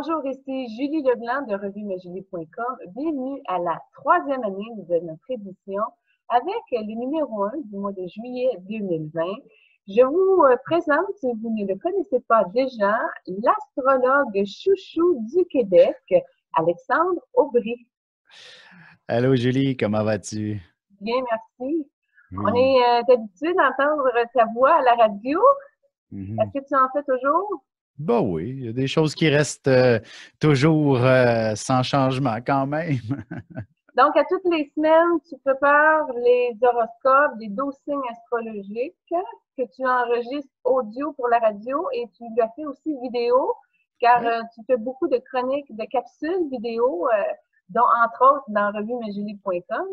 Bonjour, ici Julie Leblanc de revuemajulie.com. Bienvenue à la troisième année de notre édition avec le numéro 1 du mois de juillet 2020. Je vous présente, si vous ne le connaissez pas déjà, l'astrologue chouchou du Québec, Alexandre Aubry. Allô Julie, comment vas-tu? Bien, merci. On Oui. est habitué d'entendre ta voix à la radio. Mhm. Est-ce que tu en fais toujours? Bon oui, il y a des choses qui restent toujours sans changement quand même. Donc, à toutes les semaines, tu prépares les horoscopes, les 12 signes astrologiques que tu enregistres audio pour la radio et tu le fais aussi vidéo, car Oui. tu fais beaucoup de chroniques, de capsules vidéo, dont entre autres dans revuemajulie.com.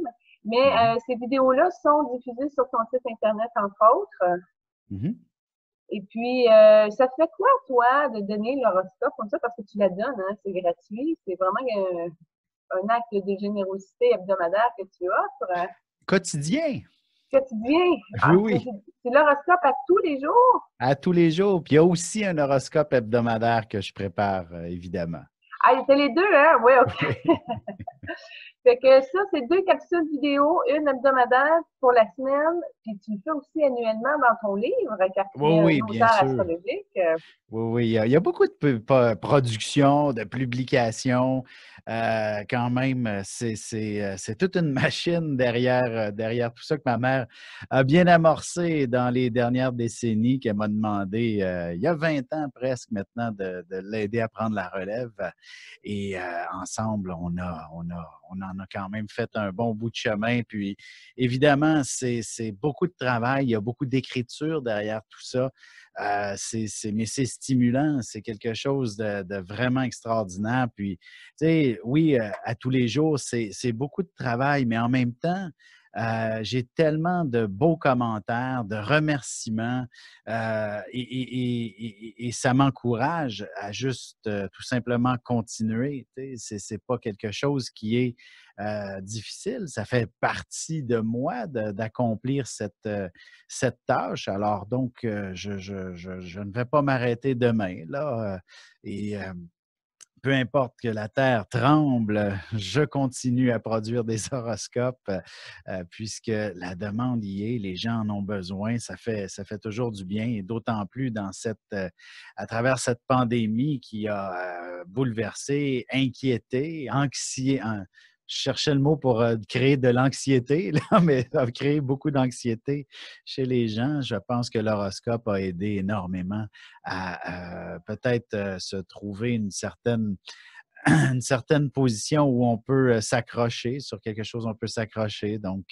Mais Mhm. ces vidéos-là sont diffusées sur ton site Internet, entre autres. Mhm. Et puis, ça te fait quoi, toi, de donner l'horoscope comme ça? Parce que tu la donnes, hein, c'est gratuit. C'est vraiment un acte de générosité hebdomadaire que tu offres, Quotidien. quotidien. Oui, Ah, oui, c'est l'horoscope à tous les jours. à tous les jours. Puis il y a aussi un horoscope hebdomadaire que je prépare, évidemment. Ah, c'est les deux, hein? Oui, OK. Oui. Fait que ça, c'est deux capsules vidéo, une hebdomadaire pour la semaine, puis tu le fais aussi annuellement dans ton livre, car tu Oui, es un oui, bien auteur sûr. astrologique. Oui, oui, il y a beaucoup de productions, de publications. Quand même, c'est toute une machine derrière tout ça que ma mère a bien amorcé dans les dernières décennies, qu'elle m'a demandé, il y a 20 ans presque maintenant, de l'aider à prendre la relève. Et ensemble, on en a quand même fait un bon bout de chemin. Puis évidemment, c'est beaucoup de travail, il y a beaucoup d'écriture derrière tout ça. Mais c'est stimulant, c'est quelque chose de vraiment extraordinaire. Puis, tu sais, oui, à tous les jours, c'est beaucoup de travail, mais en même temps, j'ai tellement de beaux commentaires, de remerciements, et ça m'encourage à juste tout simplement continuer. Tu sais, c'est pas quelque chose qui est difficile. Ça fait partie de moi d'accomplir cette tâche. Alors donc, je ne vais pas m'arrêter demain, là. Et peu importe que la terre tremble, je continue à produire des horoscopes puisque la demande y est, les gens en ont besoin. Ça fait toujours du bien et d'autant plus à travers cette pandémie qui a bouleversé, inquiété, je cherchais le mot pour créer de l'anxiété, là, mais ça a créé beaucoup d'anxiété chez les gens. Je pense que l'horoscope a aidé énormément à peut-être se trouver une certaine position où on peut s'accrocher sur quelque chose, on peut s'accrocher. Donc,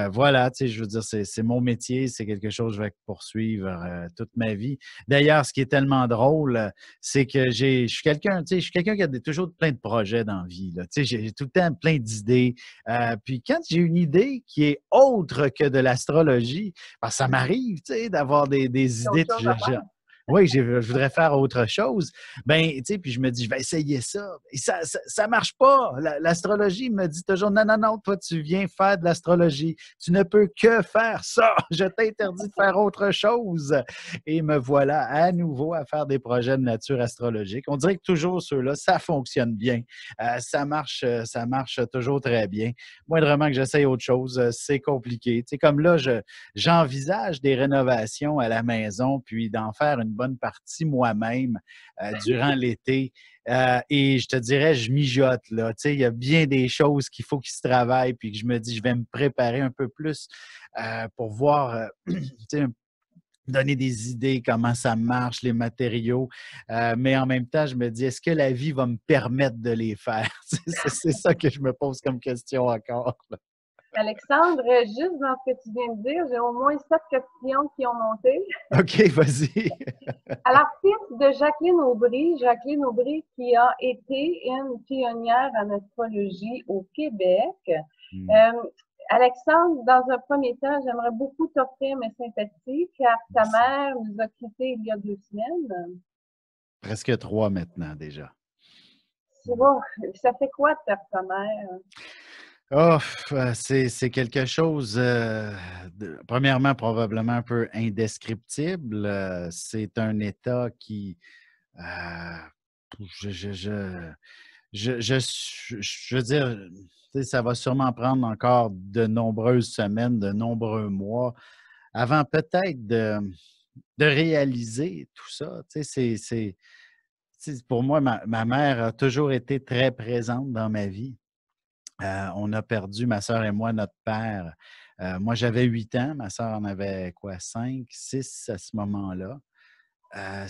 voilà, tu sais, je veux dire, c'est mon métier, c'est quelque chose que je vais poursuivre toute ma vie. D'ailleurs, ce qui est tellement drôle, c'est que je suis quelqu'un, tu sais, je suis quelqu'un qui a toujours plein de projets dans la vie, là. Tu sais, j'ai tout le temps plein d'idées. Puis quand j'ai une idée qui est autre que de l'astrologie, parce que ça m'arrive, tu sais, d'avoir des C'est autre idées. chose à faire. Oui, je voudrais faire autre chose. Ben, tu sais, puis je me dis, je vais essayer ça. Et ça marche pas. L'astrologie me dit toujours, non, non, non, toi, tu viens faire de l'astrologie. Tu ne peux que faire ça. Je t'interdis de faire autre chose. Et me voilà à nouveau à faire des projets de nature astrologique. On dirait que toujours ceux-là, ça fonctionne bien. Ça marche toujours très bien. Moindrement que j'essaye autre chose, c'est compliqué. Tu sais, comme là, j'envisage des rénovations à la maison, puis d'en faire une bonne partie moi-même durant l'été. Et je te dirais, je mijote, là. Tu sais, il y a bien des choses qu'il faut qu'ils se travaillent, puis que je me dis, je vais me préparer un peu plus pour voir, tu sais, donner des idées, comment ça marche, les matériaux. Mais en même temps, je me dis, est-ce que la vie va me permettre de les faire? C'est ça que je me pose comme question encore. Alexandre, juste dans ce que tu viens de dire, j'ai au moins 7 questions qui ont monté. OK, vas-y. Alors, fils de Jacqueline Aubry qui a été une pionnière en astrologie au Québec. Hmm, Euh, Alexandre, dans un premier temps, j'aimerais beaucoup t'offrir mes sympathies car ta merci. mère nous a quittés il y a 2 semaines. Presque 3 maintenant déjà. Tu vois, ça fait quoi de perdre ta mère? Oh, c'est quelque chose, premièrement, probablement un peu indescriptible. C'est un état qui, heu, je, je, je, je veux dire, tu sais, ça va sûrement prendre encore de nombreuses semaines, de nombreux mois avant peut-être de réaliser tout ça. Tu sais, tu sais, pour moi, ma mère a toujours été très présente dans ma vie. On a perdu, ma sœur et moi, notre père. Moi, j'avais 8 ans, ma sœur en avait quoi, 5, 6 à ce moment-là. Tu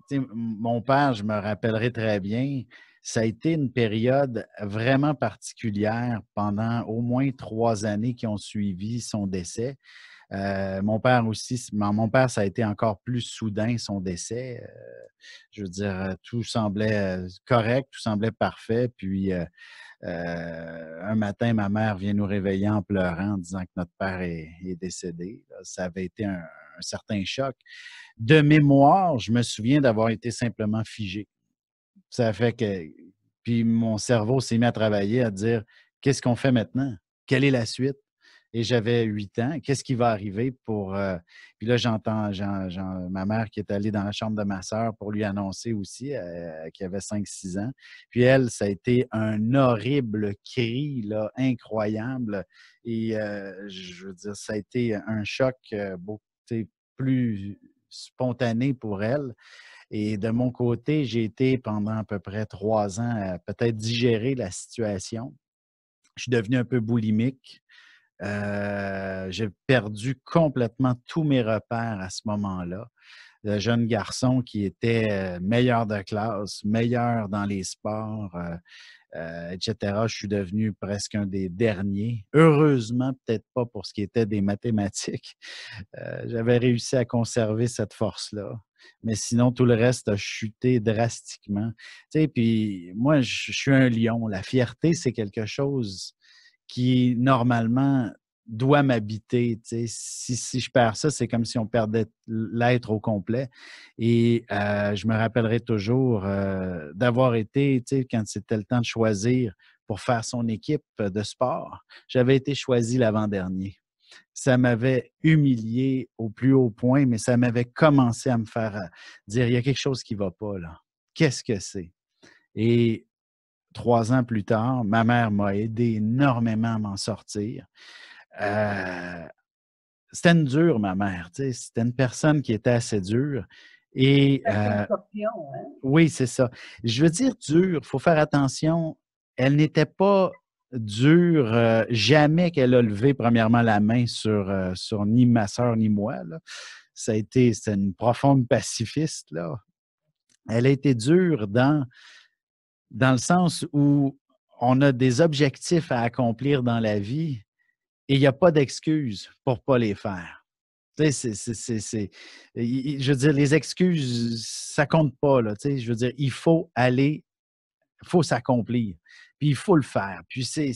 sais, mon père, je me rappellerai très bien, ça a été une période vraiment particulière pendant au moins 3 années qui ont suivi son décès. Mon père aussi, mon père, ça a été encore plus soudain, son décès. Je veux dire, tout semblait correct, tout semblait parfait. Puis, un matin, ma mère vient nous réveiller en pleurant en disant que notre père est décédé. Ça avait été un certain choc. De mémoire, je me souviens d'avoir été simplement figé. Ça fait que, puis mon cerveau s'est mis à travailler, à dire, qu'est-ce qu'on fait maintenant? Quelle est la suite? Et j'avais 8 ans. Qu'est-ce qui va arriver pour. Puis là, j'entends ma mère qui est allée dans la chambre de ma sœur pour lui annoncer aussi, qui avait 5, 6 ans. Puis elle, ça a été un horrible cri, là, incroyable. Et je veux dire, ça a été un choc beaucoup plus spontané pour elle. Et de mon côté, j'ai été pendant à peu près 3 ans à peut-être digérer la situation. Je suis devenu un peu boulimique. J'ai perdu complètement tous mes repères à ce moment-là. Le jeune garçon qui était meilleur de classe, meilleur dans les sports, etc. Je suis devenu presque un des derniers. Heureusement, peut-être pas pour ce qui était des mathématiques. J'avais réussi à conserver cette force-là. Mais sinon, tout le reste a chuté drastiquement. Tu sais, puis moi, je suis un lion. La fierté, c'est quelque chose qui, normalement, doit m'habiter. Tu sais. Si je perds ça, c'est comme si on perdait l'être au complet. Et je me rappellerai toujours d'avoir été, tu sais, quand c'était le temps de choisir pour faire son équipe de sport, j'avais été choisi l'avant-dernier. Ça m'avait humilié au plus haut point, mais ça m'avait commencé à me faire dire, il y a quelque chose qui ne va pas là. Qu'est-ce que c'est? Et 3 ans plus tard, ma mère m'a aidé énormément à m'en sortir. Euh, C'était une dure, ma mère. Tu sais, c'était une personne qui était assez dure. Et C'est un scorpion, hein? oui, c'est ça. Je veux dire dure, il faut faire attention. Elle n'était pas dure, jamais qu'elle a levé premièrement la main sur ni ma sœur ni moi. Là. C'était une profonde pacifiste. Là. Elle a été dure dans le sens où on a des objectifs à accomplir dans la vie et il n'y a pas d'excuse pour ne pas les faire. Tu sais, je veux dire, les excuses, ça compte pas, là. Tu sais, je veux dire, il faut s'accomplir, puis il faut le faire. Puis c'est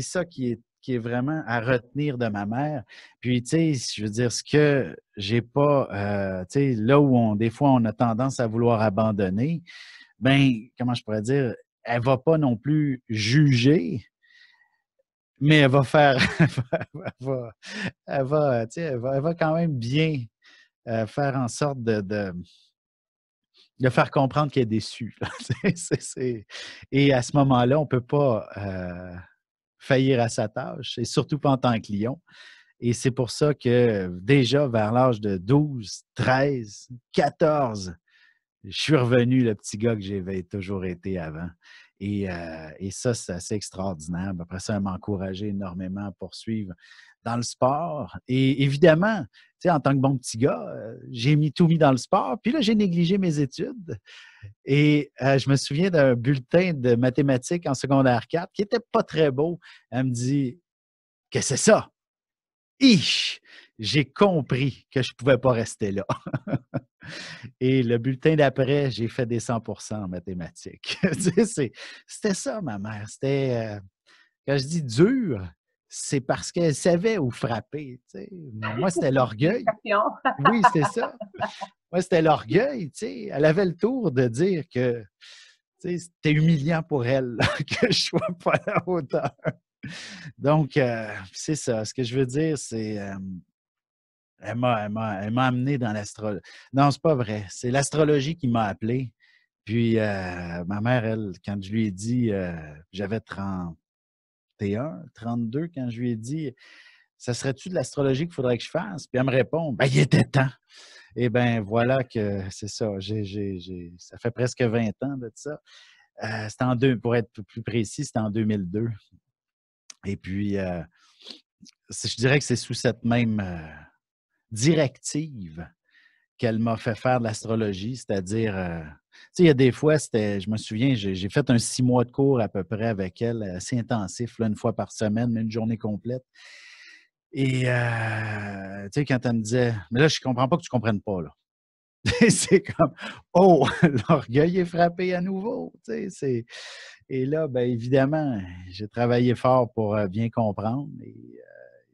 ça qui est vraiment à retenir de ma mère. Puis, tu sais, je veux dire, ce que j'ai pas, tu sais, là où des fois, on a tendance à vouloir abandonner, ben, comment je pourrais dire, elle va pas non plus juger, mais elle va faire, tu sais, elle va quand même bien faire en sorte de faire comprendre qu'elle est déçue. Là. Et à ce moment-là, on ne peut pas faillir à sa tâche, et surtout pas en tant que lion. Et c'est pour ça que déjà vers l'âge de 12, 13, 14, je suis revenu le petit gars que j'avais toujours été avant. Et ça, c'est assez extraordinaire. Après ça, elle m'a encouragé énormément à poursuivre dans le sport. Et évidemment, tu sais, en tant que bon petit gars, j'ai tout mis dans le sport. Puis là, j'ai négligé mes études. Et je me souviens d'un bulletin de mathématiques en secondaire 4 qui n'était pas très beau. Elle me dit, qu'est-ce que c'est ça? Ich! J'ai compris que je ne pouvais pas rester là. Et le bulletin d'après, j'ai fait des 100% en mathématiques. Tu sais, c'était ça, ma mère. C'était, quand je dis dur, c'est parce qu'elle savait où frapper. Tu sais. Moi, c'était l'orgueil. Scorpion. Oui, c'est ça. Moi, c'était l'orgueil. Tu sais. Elle avait le tour de dire que tu sais, c'était humiliant pour elle là, que je ne sois pas à la hauteur. Donc, c'est ça. Ce que je veux dire, c'est Elle m'a amené dans l'astrologie. Non, c'est pas vrai. C'est l'astrologie qui m'a appelé. Puis ma mère, elle, quand je lui ai dit, j'avais 31, 32, quand je lui ai dit, ça serait-tu de l'astrologie qu'il faudrait que je fasse? Puis elle me répond, ben, il était temps. Et bien, voilà que c'est ça. Ça fait presque 20 ans de ça. Pour être plus précis, c'était en 2002. Et puis, je dirais que c'est sous cette même directive qu'elle m'a fait faire de l'astrologie, c'est-à-dire, tu sais, il y a des fois, je me souviens, j'ai fait un 6 mois de cours à peu près avec elle, assez intensif, là, une fois par semaine, une journée complète. Et, tu sais, quand elle me disait, mais là, je comprends pas que tu comprennes pas, là. C'est comme, oh, l'orgueil est frappé à nouveau, tu sais, et là, bien évidemment, j'ai travaillé fort pour bien comprendre et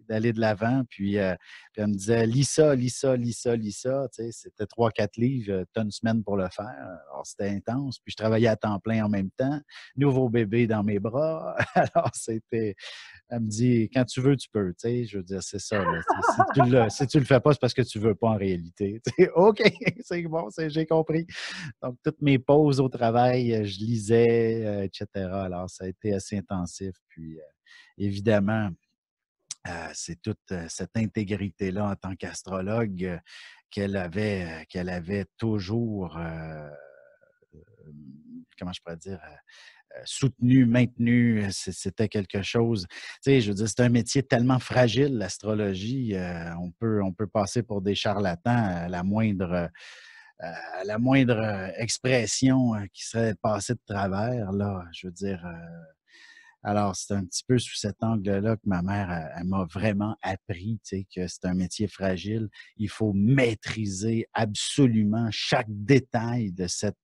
d'aller de l'avant. Puis elle me disait, lis ça, lis ça, lis ça, lis ça. Tu sais, c'était 3, 4 livres, tu as une semaine pour le faire. Alors, c'était intense. Puis je travaillais à temps plein en même temps. Nouveau bébé dans mes bras. Alors, elle me dit, quand tu veux, tu peux. Tu sais, je veux dire, c'est ça. Là. Si tu le fais pas, c'est parce que tu veux pas en réalité. Tu sais, OK, c'est bon, j'ai compris. Donc, toutes mes pauses au travail, je lisais, etc. Alors, ça a été assez intensif. Puis, évidemment, c'est toute cette intégrité-là en tant qu'astrologue qu'elle avait toujours, comment je pourrais dire, soutenu, maintenu. C'était quelque chose. Tu sais, je veux dire, c'est un métier tellement fragile, l'astrologie. On peut passer pour des charlatans à la moindre expression qui serait passée de travers, là. Je veux dire, alors, c'est un petit peu sous cet angle-là que ma mère, elle m'a vraiment appris, tu sais, que c'est un métier fragile. Il faut maîtriser absolument chaque détail de cet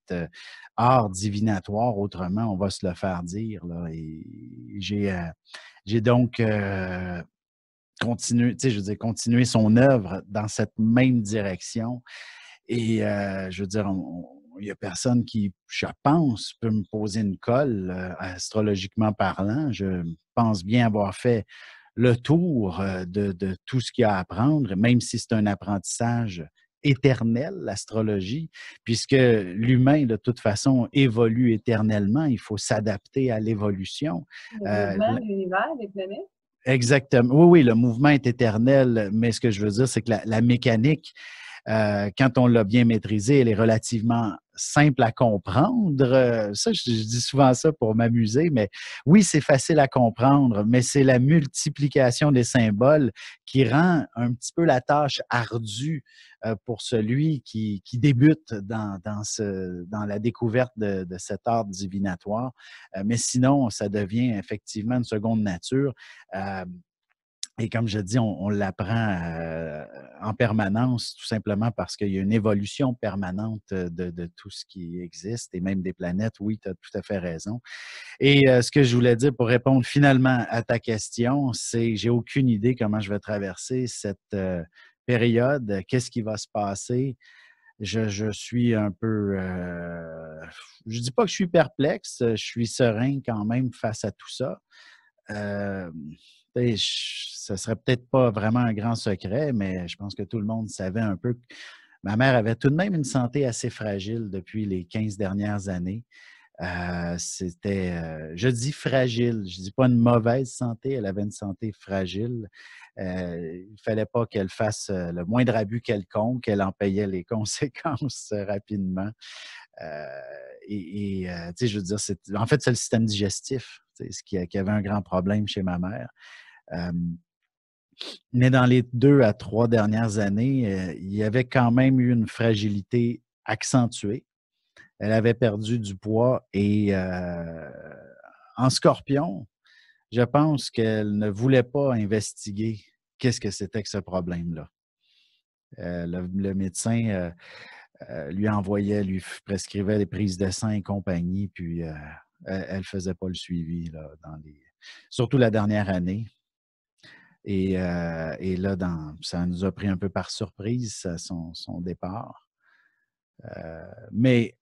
art divinatoire. Autrement, on va se le faire dire, là. Et j'ai donc continué, tu sais, je veux dire, continué son œuvre dans cette même direction. Et je veux dire, il n'y a personne qui, je pense, peut me poser une colle, astrologiquement parlant. Je pense bien avoir fait le tour de tout ce qu'il y a à apprendre, même si c'est un apprentissage éternel, l'astrologie, puisque l'humain, de toute façon, évolue éternellement. Il faut s'adapter à l'évolution. Le Euh, mouvement de l'univers, des planètes. Exactement. Oui, oui, le mouvement est éternel, mais ce que je veux dire, c'est que la mécanique, quand on l'a bien maîtrisée, elle est relativement simple à comprendre. Ça, je dis souvent ça pour m'amuser, mais oui, c'est facile à comprendre, mais c'est la multiplication des symboles qui rend un petit peu la tâche ardue pour celui qui débute dans la découverte de cet art divinatoire. Mais sinon, ça devient effectivement une seconde nature. Euh, et comme je dis, on l'apprend en permanence, tout simplement parce qu'il y a une évolution permanente de tout ce qui existe et même des planètes. Oui, tu as tout à fait raison. Et ce que je voulais dire pour répondre finalement à ta question, c'est que j'ai aucune idée comment je vais traverser cette période. Qu'est-ce qui va se passer? Je suis un peu, je dis pas que je suis perplexe, je suis serein quand même face à tout ça. Euh, Ce serait peut-être pas vraiment un grand secret, mais je pense que tout le monde savait un peu que ma mère avait tout de même une santé assez fragile depuis les 15 dernières années. Je dis fragile, je dis pas une mauvaise santé, elle avait une santé fragile. Il ne fallait pas qu'elle fasse le moindre abus quelconque, elle en payait les conséquences rapidement. Euh, tu sais, je veux dire, en fait, c'est le système digestif, tu sais, qui avait un grand problème chez ma mère. Euh, mais dans les 2 à 3 dernières années, il y avait quand même eu une fragilité accentuée. Elle avait perdu du poids et en scorpion, je pense qu'elle ne voulait pas investiguer qu'est-ce que c'était que ce problème-là. Le médecin lui prescrivait des prises de sang et compagnie, puis elle ne faisait pas le suivi là, surtout la dernière année. Et là, ça nous a pris un peu par surprise, son départ. Mais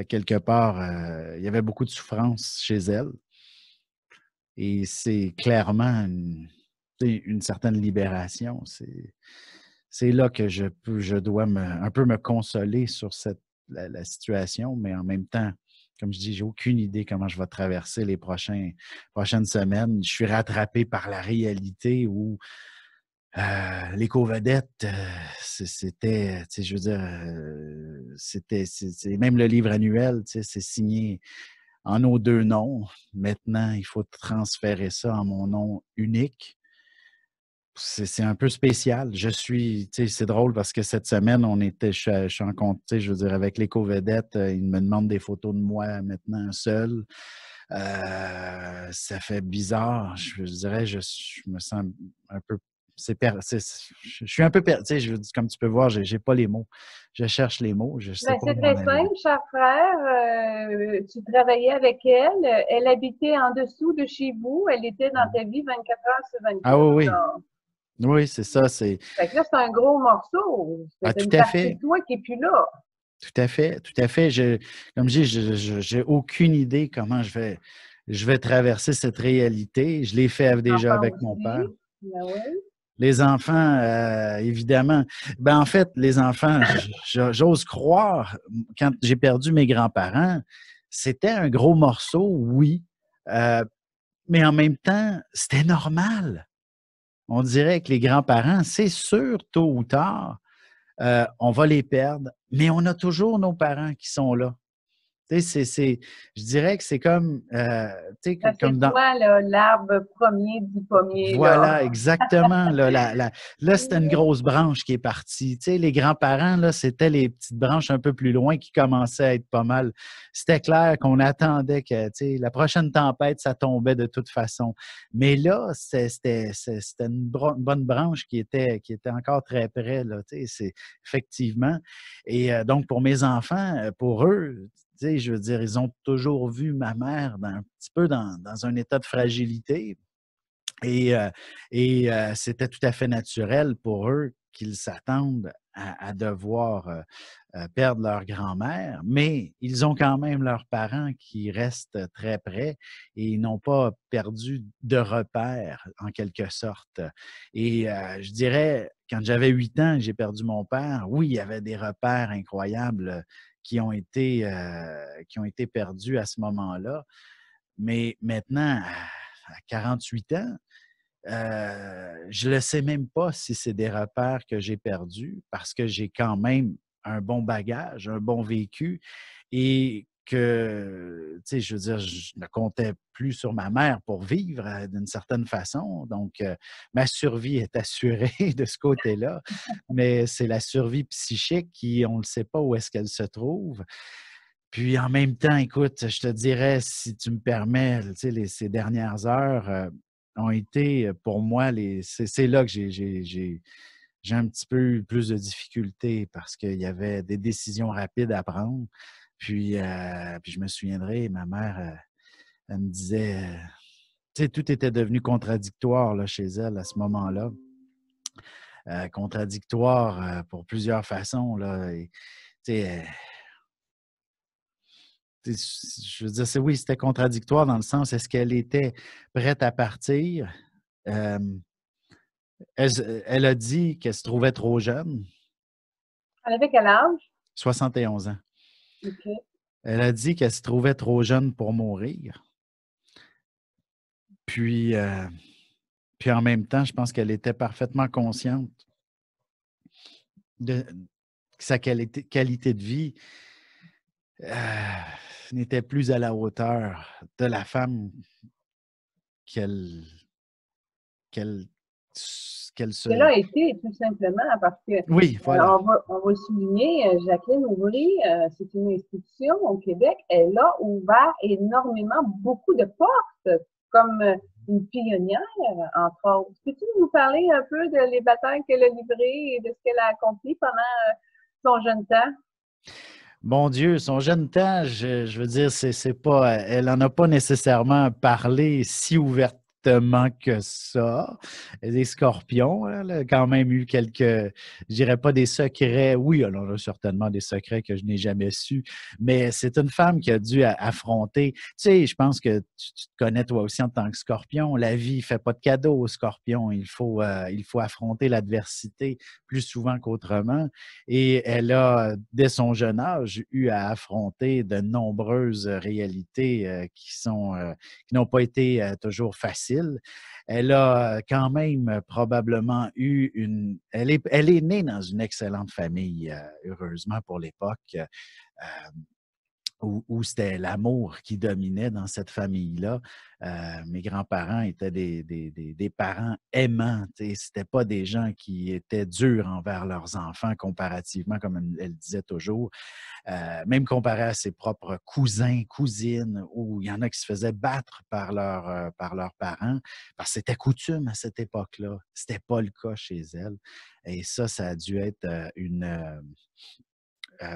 quelque part, il y avait beaucoup de souffrance chez elle. Et c'est clairement une certaine libération. C'est là que je dois un peu me consoler sur la situation, mais en même temps, comme je dis, j'ai aucune idée comment je vais traverser les prochaines semaines. Je suis rattrapé par la réalité où l'éco-vedette, c'était, tu sais, je veux dire, c'est même le livre annuel, tu sais, c'est signé en nos deux noms. Maintenant, il faut transférer ça en mon nom unique. C'est un peu spécial. Tu sais, c'est drôle parce que cette semaine, je suis en compte, tu sais, je veux dire, avec l'éco-vedette, ils me demandent des photos de moi maintenant seul. Ça fait bizarre. Je dirais, je me sens un peu. Je suis un peu perdu. Tu sais, comme tu peux voir, j'ai pas les mots. Je cherche les mots. Je sais Ben, pas c'est où m'en très aller. simple, cher frère. Tu travaillais avec elle. Elle habitait en dessous de chez vous. Elle était dans ta vie 24 heures sur Ah 24. oui, Là. oui. Oui, c'est ça. Fait que là, c'est un gros morceau. Ah, C'est tout une à partie fait. de toi qui est plus là. Tout à fait. Tout à fait. Comme je dis, j'ai aucune idée comment je vais traverser cette réalité. Je l'ai fait Les déjà enfants avec mon aussi. père. Ben oui. Les enfants, évidemment. Ben, en fait, les enfants, j'ose croire, quand j'ai perdu mes grands-parents, c'était un gros morceau, oui, euh, mais en même temps, c'était normal. On dirait que les grands-parents, c'est sûr, tôt ou tard, on va les perdre, mais on a toujours nos parents qui sont là. Tu sais, je dirais que c'est comme, tu sais, Ben, c'est comme dans, toi, là, l'arbre premier du pommier, là. voilà, exactement. Là, c'était une grosse branche qui est partie. Tu sais, les grands-parents, là, c'était les petites branches un peu plus loin qui commençaient à être pas mal. C'était clair qu'on attendait que, tu sais, la prochaine tempête, ça tombait de toute façon. Mais là, c'était une bonne branche qui était encore très près, là, tu sais, effectivement. Et donc, pour mes enfants, pour eux, tu sais, je veux dire, ils ont toujours vu ma mère un petit peu dans un état de fragilité. Et, c'était tout à fait naturel pour eux qu'ils s'attendent à devoir perdre leur grand-mère, mais ils ont quand même leurs parents qui restent très près et ils n'ont pas perdu de repères, en quelque sorte. Et je dirais, quand j'avais 8 ans, j'ai perdu mon père, oui, il y avait des repères incroyables qui ont été perdus à ce moment-là, mais maintenant, à 48 ans, je ne sais même pas si c'est des repères que j'ai perdus parce que j'ai quand même un bon bagage, un bon vécu et que, tu sais, je veux dire, je ne comptais plus sur ma mère pour vivre d'une certaine façon. Donc, ma survie est assurée de ce côté-là, mais c'est la survie psychique qui, on ne sait pas où est-ce qu'elle se trouve. Puis en même temps, écoute, je te dirais, si tu me permets, tu sais, ces dernières heures ont été pour moi, c'est là que j'ai un petit peu plus de difficultés parce qu'il y avait des décisions rapides à prendre. Puis je me souviendrai, ma mère, elle me disait, tu sais, tout était devenu contradictoire là, chez elle à ce moment-là. Contradictoire pour plusieurs façons. Là, et, tu sais, je veux dire, oui, c'était contradictoire dans le sens, est-ce qu'elle était prête à partir? Euh, elle a dit qu'elle se trouvait trop jeune, Elle avait quel âge? 71 ans. OK. Elle a dit qu'elle se trouvait trop jeune pour mourir. Puis, puis en même temps, je pense qu'elle était parfaitement consciente de que sa qualité de vie n'était plus à la hauteur de la femme qu'elle qu'elle qu'elle Qu'elle a se... été, tout simplement, parce que Oui, voilà. on va souligner, Jacqueline Aubry, c'est une institution au Québec. Elle a ouvert énormément, beaucoup de portes, comme une pionnière, entre autres. Peux-tu nous parler un peu de les batailles qu'elle a livrées et de ce qu'elle a accompli pendant son jeune temps? Mon Dieu, son jeune temps, je veux dire, c'est pas, elle n'en a pas nécessairement parlé si exactement que ça. Les scorpions, elle a quand même eu quelques, je dirais pas des secrets. Oui, elle en a certainement des secrets que je n'ai jamais su, mais c'est une femme qui a dû affronter. Tu sais, je pense que tu te connais toi aussi en tant que scorpion. La vie ne fait pas de cadeaux aux scorpions. Il faut affronter l'adversité plus souvent qu'autrement. Et elle a, dès son jeune âge, eu à affronter de nombreuses réalités qui n'ont pas été toujours faciles. Elle a quand même probablement eu elle est née dans une excellente famille, heureusement pour l'époque. Où c'était l'amour qui dominait dans cette famille-là. Mes grands-parents étaient des parents aimants. Ce n'étaient pas des gens qui étaient durs envers leurs enfants comparativement, comme elle disait toujours. Même comparé à ses propres cousins, cousines, où il y en a qui se faisaient battre par leurs parents, parce que c'était coutume à cette époque-là. Ce n'était pas le cas chez elle. Et ça a dû être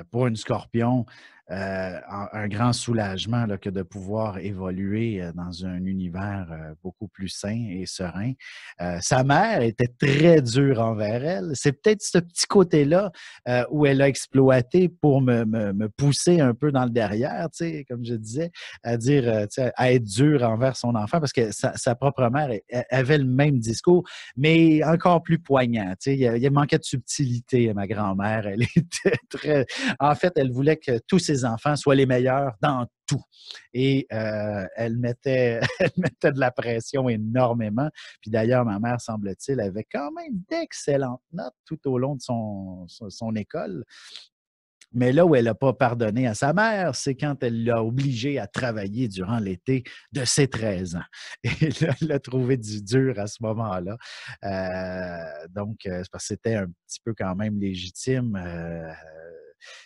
pour une scorpion, un grand soulagement là, que de pouvoir évoluer dans un univers beaucoup plus sain et serein. Sa mère était très dure envers elle. C'est peut-être ce petit côté-là où elle a exploité pour me pousser un peu dans le derrière, tu sais, comme je disais, à dire, à être dure envers son enfant, parce que sa propre mère avait le même discours, mais encore plus poignant. Tu sais, il manquait de subtilité à ma grand-mère. Elle était très... En fait, elle voulait que tous ses enfants soient les meilleurs dans tout. Et elle mettait, elle mettait de la pression énormément. Puis d'ailleurs, ma mère, semble-t-il, avait quand même d'excellentes notes tout au long de son école. Mais là où elle n'a pas pardonné à sa mère, c'est quand elle l'a obligée à travailler durant l'été de ses 13 ans. Et là, elle l'a trouvé du dur à ce moment-là. Donc, c'est parce que c'était un petit peu quand même légitime.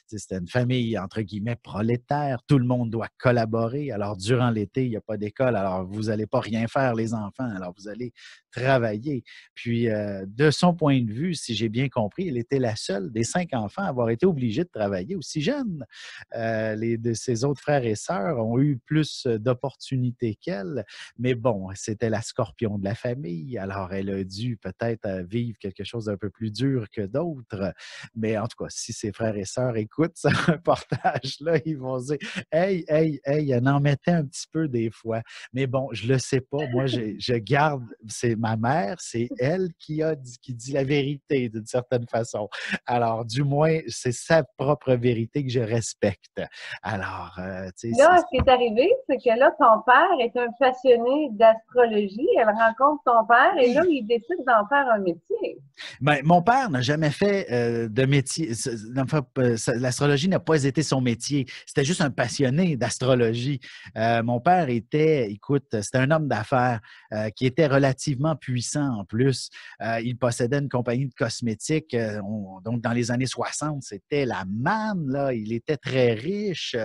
C'était une famille, entre guillemets, prolétaire. Tout le monde doit collaborer. Alors, durant l'été, il n'y a pas d'école. Alors, vous n'allez pas rien faire, les enfants. Alors, vous allez travailler. Puis, de son point de vue, si j'ai bien compris, elle était la seule des 5 enfants à avoir été obligée de travailler aussi jeune. De ses autres frères et sœurs ont eu plus d'opportunités qu'elle. Mais bon, c'était la scorpion de la famille. Alors, elle a dû peut-être vivre quelque chose d'un peu plus dur que d'autres. Mais en tout cas, si ses frères et sœurs écoutent ce reportage-là, ils vont se dire hey, hey, hey, elle en mettait un petit peu des fois. Mais bon, je le sais pas. Moi, je garde, c'est ma mère, c'est elle qui dit la vérité d'une certaine façon. Alors, du moins, c'est sa propre vérité que je respecte. Alors, tu sais, Là, ce qui est arrivé, c'est que là, ton père est un passionné d'astrologie. Elle rencontre ton père et là, oui. il décide d'en faire un métier. Ben, mon père n'a jamais fait de métier. L'astrologie n'a pas été son métier. C'était juste un passionné d'astrologie. Mon père écoute, c'était un homme d'affaires qui était relativement puissant en plus. Il possédait une compagnie de cosmétiques. Donc, dans les années 60, c'était la manne, là. Il était très riche.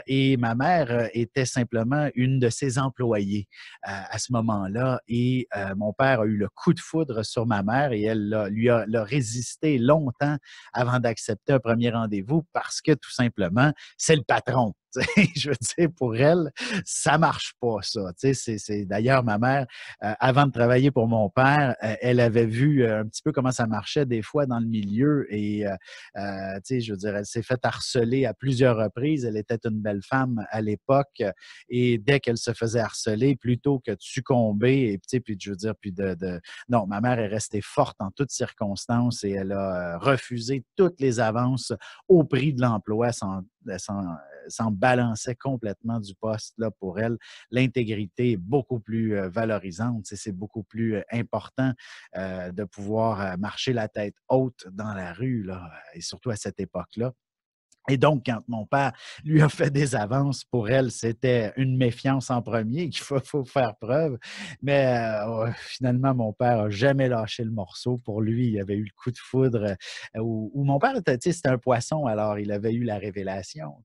Et ma mère était simplement une de ses employées à ce moment-là. Et mon père a eu le coup de foudre sur ma mère et elle l'a résisté longtemps avant d'accepter un premier rendez-vous parce que tout simplement, c'est le patron. Je veux dire, pour elle, ça marche pas, ça. D'ailleurs, ma mère, avant de travailler pour mon père, elle avait vu un petit peu comment ça marchait des fois dans le milieu et, je veux dire, elle s'est fait harceler à plusieurs reprises. Elle était une belle femme à l'époque et dès qu'elle se faisait harceler, plutôt que de succomber, et puis je veux dire, non, ma mère est restée forte en toutes circonstances et elle a refusé toutes les avances au prix de l'emploi s'en balançait complètement du poste là, pour elle. L'intégrité est beaucoup plus valorisante. C'est beaucoup plus important de pouvoir marcher la tête haute dans la rue, là, et surtout à cette époque-là. Et donc, quand mon père lui a fait des avances, pour elle, c'était une méfiance en premier qu'il faut faire preuve. Mais finalement, mon père n'a jamais lâché le morceau. Pour lui, il avait eu le coup de foudre où mon père était, c'était un poisson, alors il avait eu la révélation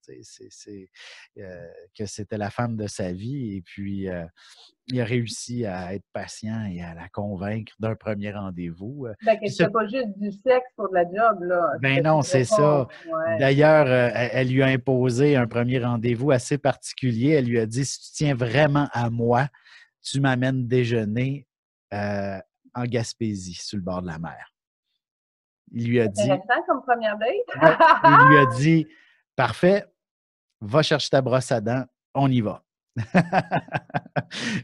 que c'était la femme de sa vie. Et puis, il a réussi à être patient et à la convaincre d'un premier rendez-vous. Fait que c'était pas juste du sexe pour de la job, là. Ben C'était non, plus c'est ça. profond. Ouais. D'ailleurs, elle lui a imposé un premier rendez-vous assez particulier. Elle lui a dit, si tu tiens vraiment à moi, tu m'amènes déjeuner en Gaspésie, sur le bord de la mer. Il lui a dit... Intéressant comme première date. Ouais, il lui a dit, parfait, va chercher ta brosse à dents, on y va.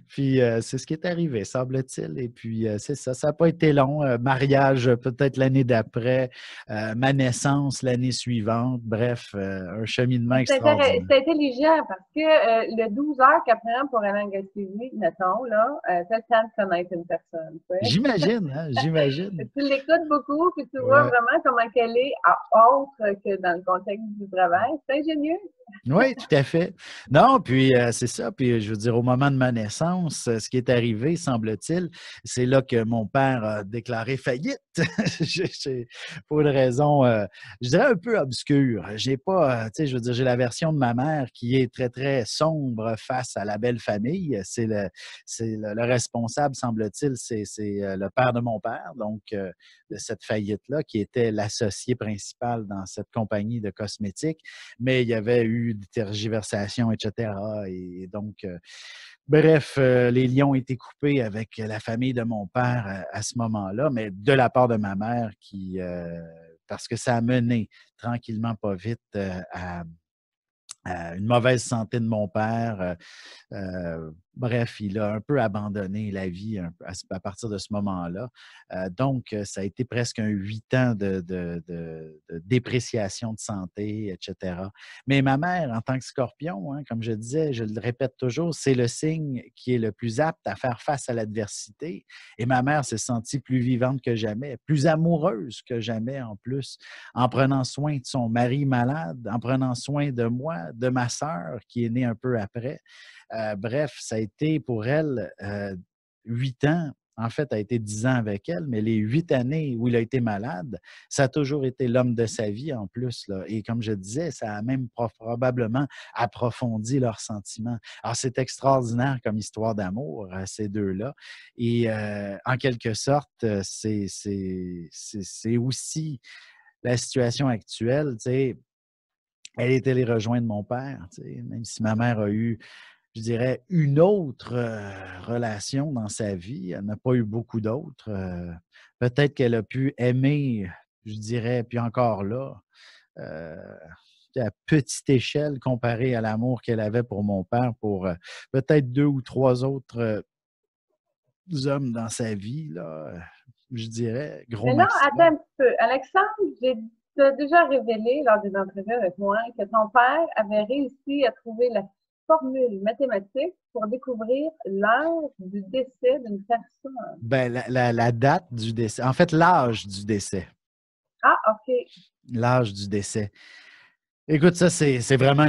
Puis c'est ce qui est arrivé, semble-t-il. Et puis c'est ça, ça n'a pas été long. Mariage peut-être l'année d'après, ma naissance l'année suivante. Bref, un cheminement extraordinaire. C'est intelligent parce que le 12 heures qu'après pour aller en Gaspésie, mettons, là, t'as le temps de connaître une personne. J'imagine, hein, j'imagine. Tu l'écoutes beaucoup, puis tu vois vraiment comment qu'elle est autre que dans le contexte du travail. C'est ingénieux. Oui, tout à fait. Non, puis c'est ça. Puis je veux dire, au moment de ma naissance, ce qui est arrivé, semble-t-il, c'est là que mon père a déclaré faillite pour une raison, je dirais, un peu obscure. J'ai pas, tu sais, je veux dire, j'ai la version de ma mère qui est très, très sombre face à la belle famille. C'est le responsable, semble-t-il, c'est le père de mon père, donc de cette faillite-là, qui était l'associé principal dans cette compagnie de cosmétiques. Mais il y avait eu des tergiversations, etc. Et donc, bref, les liens ont été coupés avec la famille de mon père à ce moment-là, mais de la part de ma mère, parce que ça a mené tranquillement, pas vite, à une mauvaise santé de mon père. Bref, il a un peu abandonné la vie à partir de ce moment-là. Donc, ça a été presque un 8 ans de dépréciation de santé, etc. Mais ma mère, en tant que scorpion, hein, comme je disais, je le répète toujours, c'est le signe qui est le plus apte à faire face à l'adversité. Et ma mère s'est sentie plus vivante que jamais, plus amoureuse que jamais en plus, en prenant soin de son mari malade, en prenant soin de moi, de ma sœur qui est née un peu après. Bref, ça a été pour elle 8 ans. En fait, ça a été 10 ans avec elle, mais les 8 années où il a été malade, ça a toujours été l'homme de sa vie en plus, là. Et comme je disais, ça a même probablement approfondi leurs sentiments. Alors, c'est extraordinaire comme histoire d'amour, ces deux-là. Et en quelque sorte, c'est aussi la situation actuelle. Tu sais, elle est allée rejoindre mon père, tu sais, même si ma mère a eu, je dirais, une autre relation dans sa vie. Elle n'a pas eu beaucoup d'autres. Peut-être qu'elle a pu aimer, je dirais, puis encore là, euh, à petite échelle comparé à l'amour qu'elle avait pour mon père, pour peut-être 2 ou 3 autres hommes dans sa vie, là, je dirais, gros Mais là, attends maximum. un petit peu. Alexandre, t'as déjà révélé lors d'une entrevue avec moi que ton père avait réussi à trouver la formule mathématique pour découvrir l'heure du décès d'une personne. Ben, la date du décès, en fait, l'âge du décès. Ah, OK. L'âge du décès. Écoute, ça, c'est vraiment,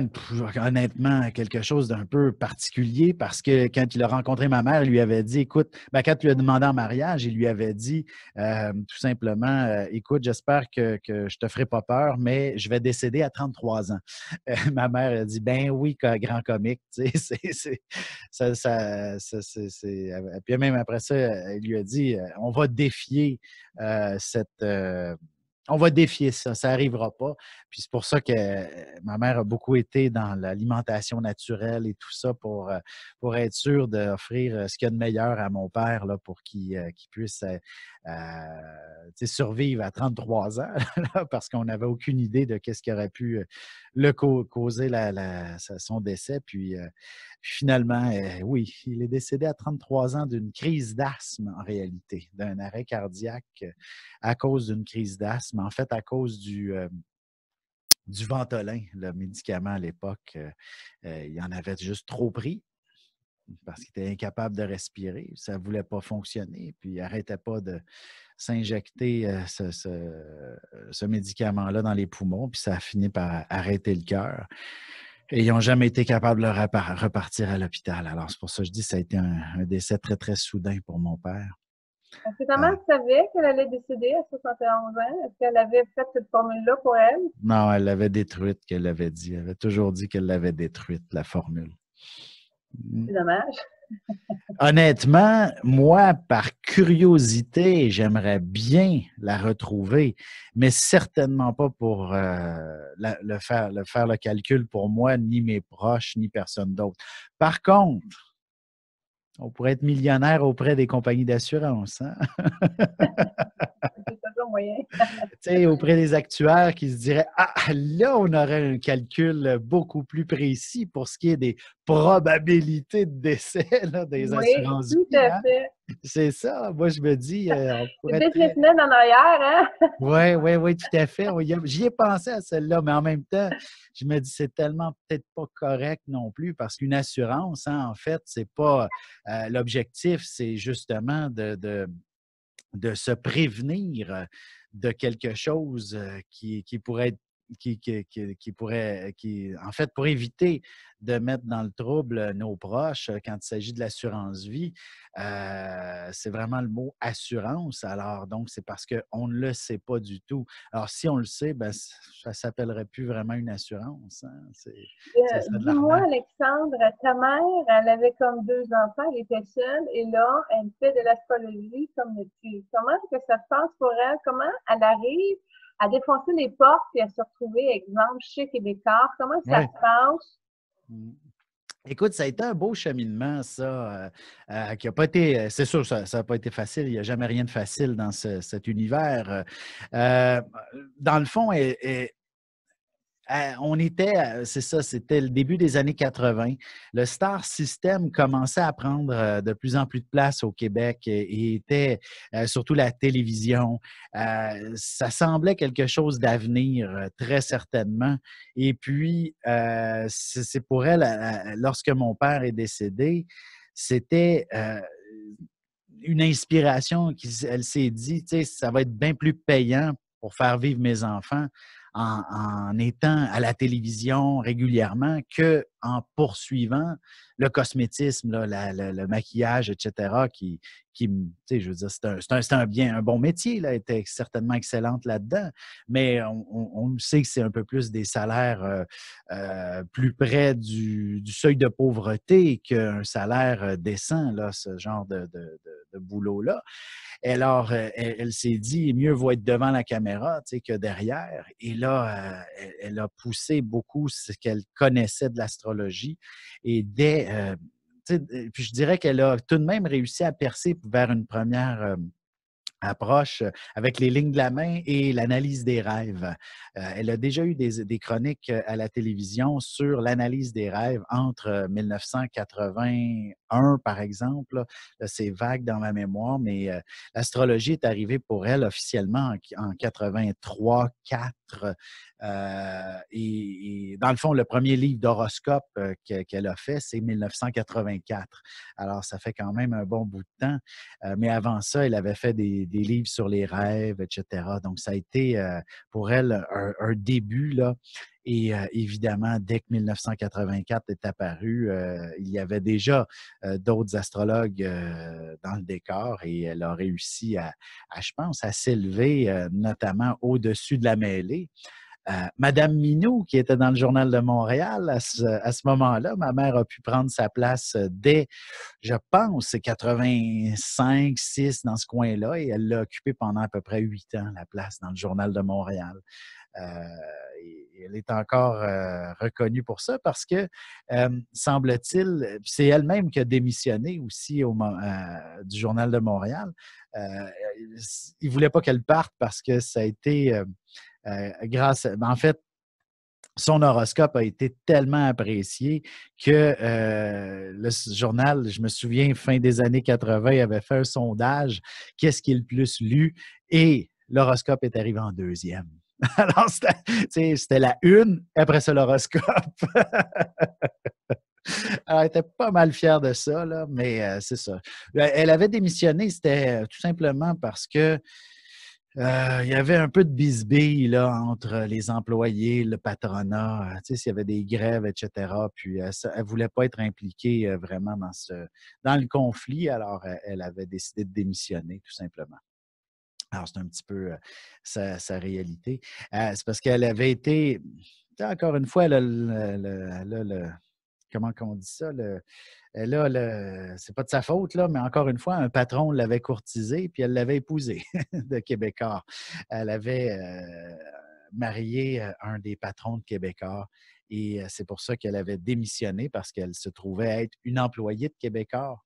honnêtement, quelque chose d'un peu particulier parce que quand il a rencontré ma mère, il lui avait dit, écoute, ben, quand tu lui as demandé en mariage, il lui avait dit tout simplement, écoute, j'espère que je te ferai pas peur, mais je vais décéder à 33 ans. Ma mère a dit, ben oui, grand comique, tu sais, Puis même après ça, il lui a dit, on va défier on va défier ça, ça n'arrivera pas. Puis c'est pour ça que ma mère a beaucoup été dans l'alimentation naturelle et tout ça pour être sûre d'offrir ce qu'il y a de meilleur à mon père là, pour qu'il puisse survivre à 33 ans là, parce qu'on n'avait aucune idée de ce qui aurait pu le causer son décès. Puis finalement, oui, il est décédé à 33 ans d'une crise d'asthme en réalité, d'un arrêt cardiaque à cause d'une crise d'asthme, en fait à cause du Ventolin, le médicament à l'époque. Il en avait juste trop pris parce qu'il était incapable de respirer. Ça ne voulait pas fonctionner. Puis il n'arrêtait pas de s'injecter ce médicament-là dans les poumons. Puis ça a fini par arrêter le cœur. Et ils n'ont jamais été capables de repartir à l'hôpital. Alors, c'est pour ça que je dis que ça a été un décès très, très soudain pour mon père. Est-ce que ta mère savait qu'elle allait décéder à 71 ans? Est-ce qu'elle avait fait cette formule-là pour elle? Non, elle l'avait détruite, qu'elle l'avait dit. Elle avait toujours dit qu'elle l'avait détruite, la formule. C'est dommage. Honnêtement, moi, par curiosité, j'aimerais bien la retrouver, mais certainement pas pour faire le calcul pour moi, ni mes proches, ni personne d'autre. Par contre, On pourrait être millionnaire auprès des compagnies d'assurance, hein? C'est toujours moyen. Tu sais, auprès des actuaires qui se diraient: «Ah, là, on aurait un calcul beaucoup plus précis pour ce qui est des probabilités de décès là, des Oui, assurances tout vie, à hein?» fait. C'est ça. Moi, je me dis, on C'est pourrait être très businessmen en arrière, hein? oui, oui, oui, tout à fait. Oui, j'y ai pensé à celle-là, mais en même temps, je me dis c'est tellement peut-être pas correct non plus parce qu'une assurance, hein, en fait, c'est pas l'objectif, c'est justement de se prévenir de quelque chose qui pourrait être qui pourrait, en fait, pour éviter de mettre dans le trouble nos proches quand il s'agit de l'assurance vie, c'est vraiment le mot assurance. Alors, donc, c'est parce qu'on ne le sait pas du tout. Alors, si on le sait, ben, ça ne s'appellerait plus vraiment une assurance, hein. C'est ça de Dis-moi, l'arnaque. Alexandre, ta mère, elle avait comme deux enfants, elle était seule, et là, elle fait de l'astrologie comme tu. Comment que ça se passe pour elle? Comment elle arrive à défoncer les portes et à se retrouver, exemple, chez Québécois? Comment ça Oui. se passe? Écoute, ça a été un beau cheminement, ça, qui n'a pas été, c'est sûr, ça n'a pas été facile. Il n'y a jamais rien de facile dans cet univers. Euh, Dans le fond, on était, c'est ça, c'était le début des années 80. Le Star System commençait à prendre de plus en plus de place au Québec et était surtout la télévision. Ça semblait quelque chose d'avenir, très certainement. Et puis, c'est pour elle, lorsque mon père est décédé, c'était une inspiration elle s'est dit, tu sais, ça va être bien plus payant pour faire vivre mes enfants en étant à la télévision régulièrement qu'en poursuivant le cosmétisme, là, le maquillage, etc., tu sais, je veux dire, c'est un bon métier, là, elle était certainement excellente là-dedans, mais on sait que c'est un peu plus des salaires plus près du seuil de pauvreté qu'un salaire décent, là, ce genre de boulot-là. Alors, elle s'est dit, mieux vaut être devant la caméra que derrière. Et là, elle a poussé beaucoup ce qu'elle connaissait de l'astrologie. Et puis je dirais qu'elle a tout de même réussi à percer vers une première approche avec les lignes de la main et l'analyse des rêves. Elle a déjà eu des chroniques à la télévision sur l'analyse des rêves entre 1981, par exemple. Là, c'est vague dans ma mémoire, mais l'astrologie est arrivée pour elle officiellement en 83, 4. Et dans le fond, le premier livre d'horoscope qu'elle a fait, c'est 1984. Alors, ça fait quand même un bon bout de temps. Mais avant ça, elle avait fait des livres sur les rêves, etc. Donc, ça a été pour elle un début, là. Et évidemment, dès que 1984 est apparu, il y avait déjà d'autres astrologues dans le décor et elle a réussi je pense, à s'élever notamment au-dessus de la mêlée. Madame Minou, qui était dans le Journal de Montréal à ce moment-là, ma mère a pu prendre sa place dès, je pense, c'est 85, 6 dans ce coin-là, et elle l'a occupé pendant à peu près 8 ans, la place dans le Journal de Montréal. Euh, et elle est encore reconnue pour ça parce que, semble-t-il, c'est elle-même qui a démissionné aussi du Journal de Montréal. Euh, il ne voulait pas qu'elle parte parce que ça a été en fait, son horoscope a été tellement apprécié que le journal, je me souviens, fin des années 80, avait fait un sondage, qu'est-ce qui est le plus lu? Et l'horoscope est arrivé en deuxième. Alors, c'était la une, après ça, l'horoscope. Alors, elle était pas mal fière de ça, là, mais c'est ça. Elle avait démissionné, c'était tout simplement parce que il y avait un peu de bisbille là, entre les employés, le patronat, tu sais, s'il y avait des grèves, etc. Puis elle ne voulait pas être impliquée vraiment dans le conflit, alors elle avait décidé de démissionner, tout simplement. Alors, c'est un petit peu sa réalité. C'est parce qu'elle avait été, encore une fois, comment on dit ça? Là, c'est pas de sa faute, là, mais encore une fois, un patron l'avait courtisée, puis elle l'avait épousée de Québécois. Elle avait marié un des patrons de Québécois. Et c'est pour ça qu'elle avait démissionné, parce qu'elle se trouvait être une employée de Québécois.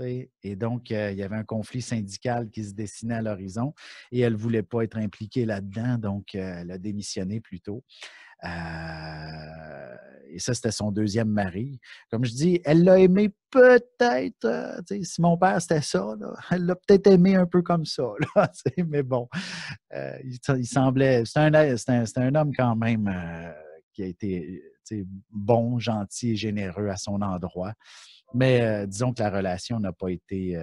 t'sais. Et donc, il y avait un conflit syndical qui se dessinait à l'horizon et elle ne voulait pas être impliquée là-dedans, donc elle a démissionné plus tôt. Et ça, c'était son deuxième mari. Comme je dis, elle l'a aimé peut-être, si mon père c'était ça, là, elle l'a peut-être aimé un peu comme ça, là, mais bon, il semblait, c'était un homme quand même qui a été bon, gentil et généreux à son endroit. Mais disons que la relation n'a pas été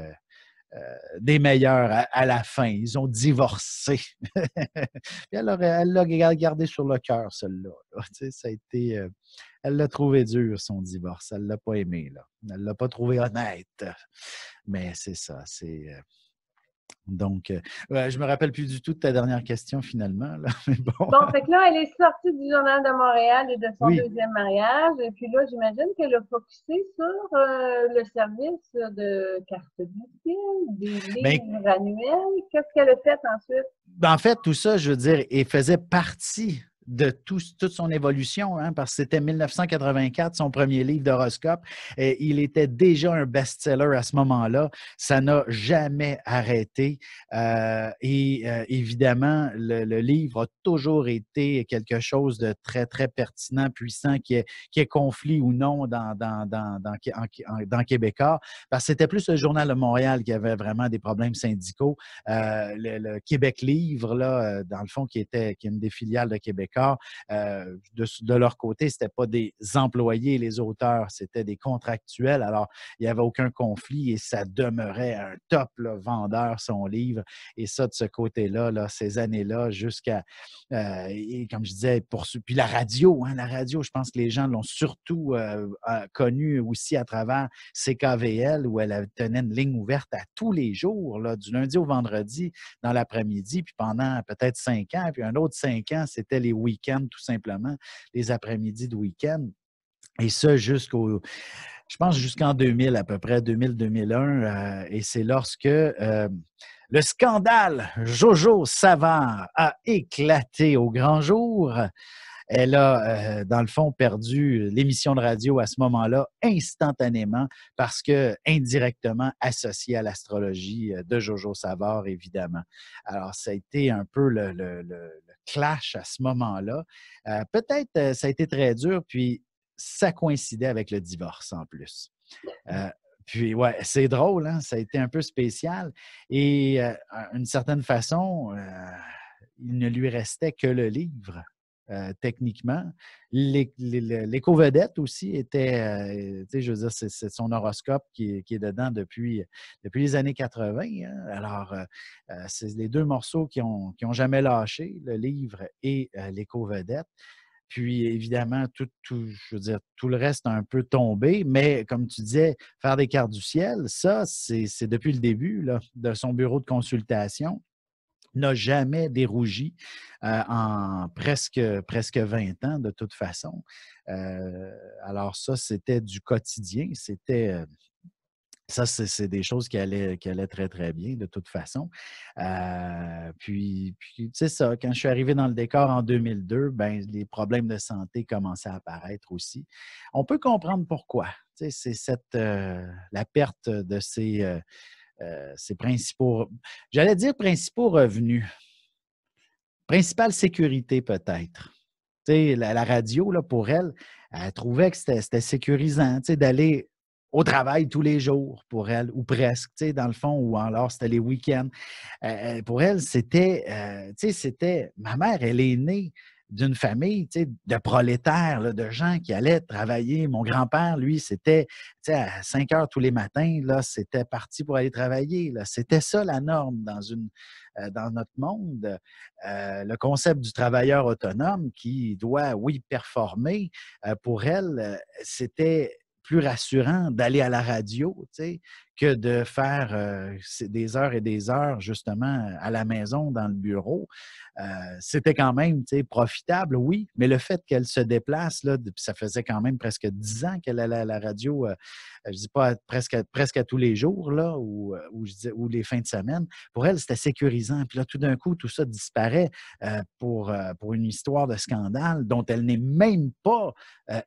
des meilleurs à la fin. Ils ont divorcé. Elle l'a gardé sur le cœur, celle-là. Là. Ça a été, elle l'a trouvé dur, son divorce. Elle ne l'a pas aimé. Là. Elle ne l'a pas trouvé honnête. Mais c'est ça. Donc, je me rappelle plus du tout de ta dernière question finalement. Là. Mais bon. Bon, fait que là, elle est sortie du Journal de Montréal et de son Oui. deuxième mariage. Et puis là, j'imagine qu'elle a focusé sur le service de carte vitale, des Mais livres annuels. Qu'est-ce qu'elle a fait ensuite? en fait, tout ça, je veux dire, il faisait partie de toute son évolution, hein, parce que c'était 1984, son premier livre d'horoscope. Et il était déjà un best-seller à ce moment-là. Ça n'a jamais arrêté. Évidemment, le livre a toujours été quelque chose de très, très pertinent, puissant, qui est conflit ou non dans Québécois, parce que c'était plus le Journal de Montréal qui avait vraiment des problèmes syndicaux. Le Québec Livre, là, dans le fond, qui est une des filiales de Québécois, de leur côté, ce n'était pas des employés, les auteurs, c'était des contractuels. Alors, il n'y avait aucun conflit et ça demeurait un top là, vendeur, son livre. Et ça, de ce côté-là, là, ces années-là, jusqu'à, et comme je disais, puis la radio, hein, je pense que les gens l'ont surtout connue aussi à travers CKVL, où elle tenait une ligne ouverte à tous les jours, là, du lundi au vendredi, dans l'après-midi, puis pendant peut-être 5 ans, puis un autre 5 ans, c'était les week-ends, tout simplement, les après-midi de week-end. Et ça, je pense jusqu'en 2000 à peu près, 2000-2001. Et c'est lorsque le scandale Jojo Savard a éclaté au grand jour. Elle a, dans le fond, perdu l'émission de radio à ce moment-là instantanément parce que indirectement associée à l'astrologie de Jojo Savard, évidemment. Alors, ça a été un peu le clash à ce moment-là. Peut-être ça a été très dur, puis ça coïncidait avec le divorce en plus. Puis, ouais, c'est drôle, hein? Ça a été un peu spécial. Et d'une certaine façon, il ne lui restait que le livre. Techniquement. L'éco-vedette aussi était, je veux dire, c'est son horoscope qui est dedans depuis les années 80. Hein. Alors, c'est les deux morceaux qui ont jamais lâché, le livre et l'éco-vedette. Puis, évidemment, je veux dire, tout le reste a un peu tombé, mais comme tu disais, faire des cartes du ciel, ça, c'est depuis le début là, de son bureau de consultation. N'a jamais dérougi en presque 20 ans, de toute façon. Alors ça, c'était du quotidien. Ça, c'est des choses qui allaient très, très bien, de toute façon. Puis c'est ça, quand je suis arrivé dans le décor en 2002, ben, les problèmes de santé commençaient à apparaître aussi. On peut comprendre pourquoi. C'est la perte de ses principaux, j'allais dire principaux revenus, principale sécurité peut-être. Tu sais, la radio, là, pour elle, elle trouvait que c'était sécurisant, tu sais, d'aller au travail tous les jours pour elle, ou presque, tu sais, dans le fond, ou alors c'était les week-ends. Pour elle, ma mère, elle est née d'une famille, tu sais, de prolétaires, là, de gens qui allaient travailler. Mon grand-père, lui, c'était, tu sais, à 5 heures tous les matins, là, c'était parti pour aller travailler, là. C'était ça la norme dans notre monde. Le concept du travailleur autonome qui doit, oui, performer, pour elle, c'était plus rassurant d'aller à la radio, tu sais, que de faire des heures et des heures, justement, à la maison, dans le bureau. C'était quand même, tu sais, profitable, oui, mais le fait qu'elle se déplace, là, ça faisait quand même presque 10 ans qu'elle allait à la radio, je ne dis pas presque à tous les jours, là, ou les fins de semaine. Pour elle, c'était sécurisant. Puis là, tout d'un coup, tout ça disparaît pour une histoire de scandale dont elle n'est même pas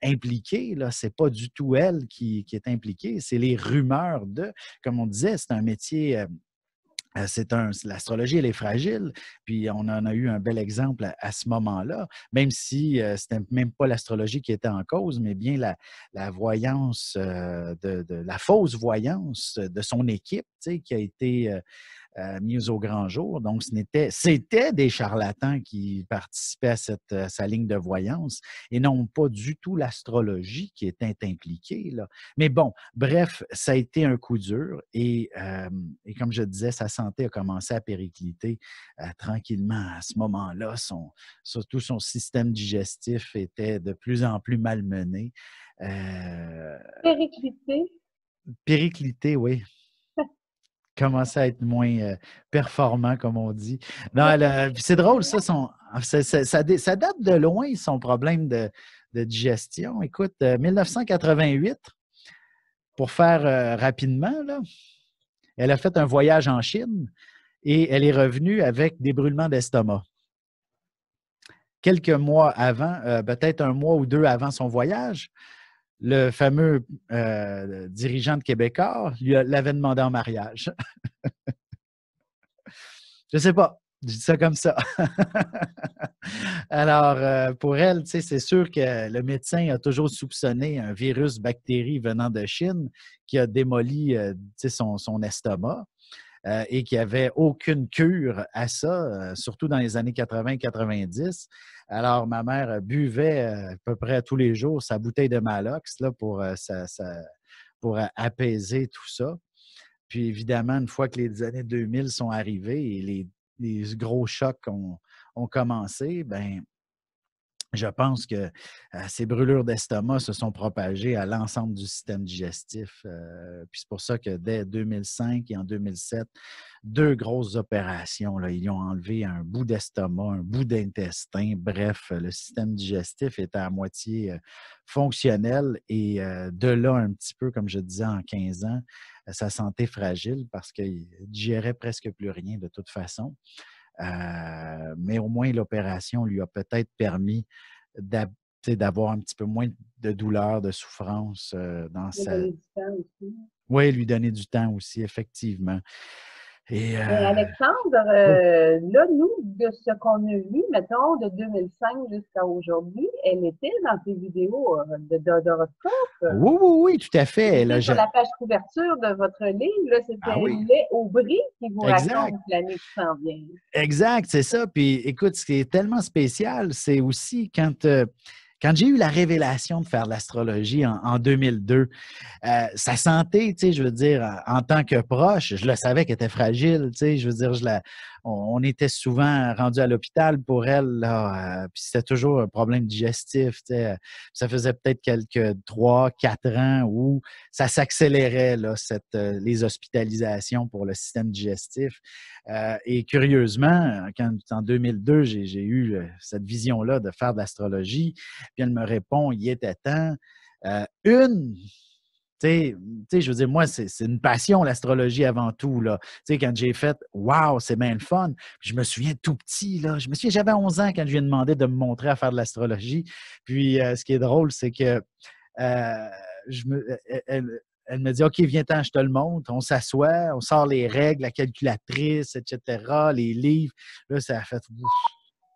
impliquée. Ce n'est pas du tout elle qui est impliquée. C'est les rumeurs de. comme on disait, c'est un métier. L'astrologie, elle est fragile, puis on en a eu un bel exemple à ce moment-là, même si c'était même pas l'astrologie qui était en cause, mais bien la voyance, la fausse voyance de son équipe, tu sais, qui a été mise au grand jour. Donc, c'était des charlatans qui participaient à sa ligne de voyance et non pas du tout l'astrologie qui était impliquée, là. Mais bon, bref, ça a été un coup dur et comme je disais, sa santé a commencé à péricliter tranquillement à ce moment-là. Surtout son système digestif était de plus en plus malmené. Périclité. Périclité, oui. Commençait à être moins performant, comme on dit. Non, c'est drôle, ça date de loin, son problème de digestion. Écoute, 1988, pour faire rapidement, là, elle a fait un voyage en Chine et elle est revenue avec des brûlements d'estomac. Quelques mois avant, peut-être un mois ou deux avant son voyage, le fameux dirigeant de Québécois l'avait demandé en mariage. Je ne sais pas. Je dis ça comme ça. Alors, pour elle, c'est sûr que le médecin a toujours soupçonné un virus bactérie venant de Chine qui a démoli son estomac et qui n'avait aucune cure à ça, surtout dans les années 80-90. Alors, ma mère buvait à peu près tous les jours sa bouteille de Malox là, pour apaiser tout ça. Puis évidemment, une fois que les années 2000 sont arrivées et les gros chocs ont commencé, ben je pense que ces brûlures d'estomac se sont propagées à l'ensemble du système digestif. Puis c'est pour ça que dès 2005 et en 2007, deux grosses opérations, là, ils ont enlevé un bout d'estomac, un bout d'intestin. Bref, le système digestif était à moitié fonctionnel et de là un petit peu, comme je disais, en 15 ans, sa santé fragile parce qu'il ne digérait presque plus rien de toute façon. Mais au moins, l'opération lui a peut-être permis d'avoir un petit peu moins de douleur, de souffrance dans Lui sa... donner du temps aussi. Oui, lui donner du temps aussi, effectivement. Et, Mais Alexandre, oui, là, nous, de ce qu'on a vu, mettons, de 2005 jusqu'à aujourd'hui, elle était dans tes vidéos d'horoscope. oui, oui, oui, tout à Elle fait. Là, était sur la page couverture de votre livre. Là, ah c'était oui, Lait au bris qui vous exact. raconte l'année qui s'en vient. Exact, c'est ça. Puis écoute, ce qui est tellement spécial, c'est aussi quand j'ai eu la révélation de faire de l'astrologie en 2002, sa santé, tu sais, je veux dire, en tant que proche, je le savais qu'elle était fragile, tu sais, je veux dire, on était souvent rendu à l'hôpital pour elle, là, puis c'était toujours un problème digestif, tu sais. Ça faisait peut-être quelques 3, 4 ans où ça s'accélérait, là, les hospitalisations pour le système digestif. Et curieusement, quand en 2002, j'ai eu cette vision-là de faire de l'astrologie, puis elle me répond, il était temps. Tu sais, je veux dire, moi, c'est une passion, l'astrologie avant tout, là. Tu sais, quand j'ai fait « Wow, c'est bien le fun », je me souviens tout petit, là. Je me souviens, j'avais 11 ans quand je lui ai demandé de me montrer à faire de l'astrologie. Puis, ce qui est drôle, c'est que je me, elle me dit « OK, viens-t'en, je te le montre. » On s'assoit, on sort les règles, la calculatrice, etc., les livres. Là, ça a fait ouf,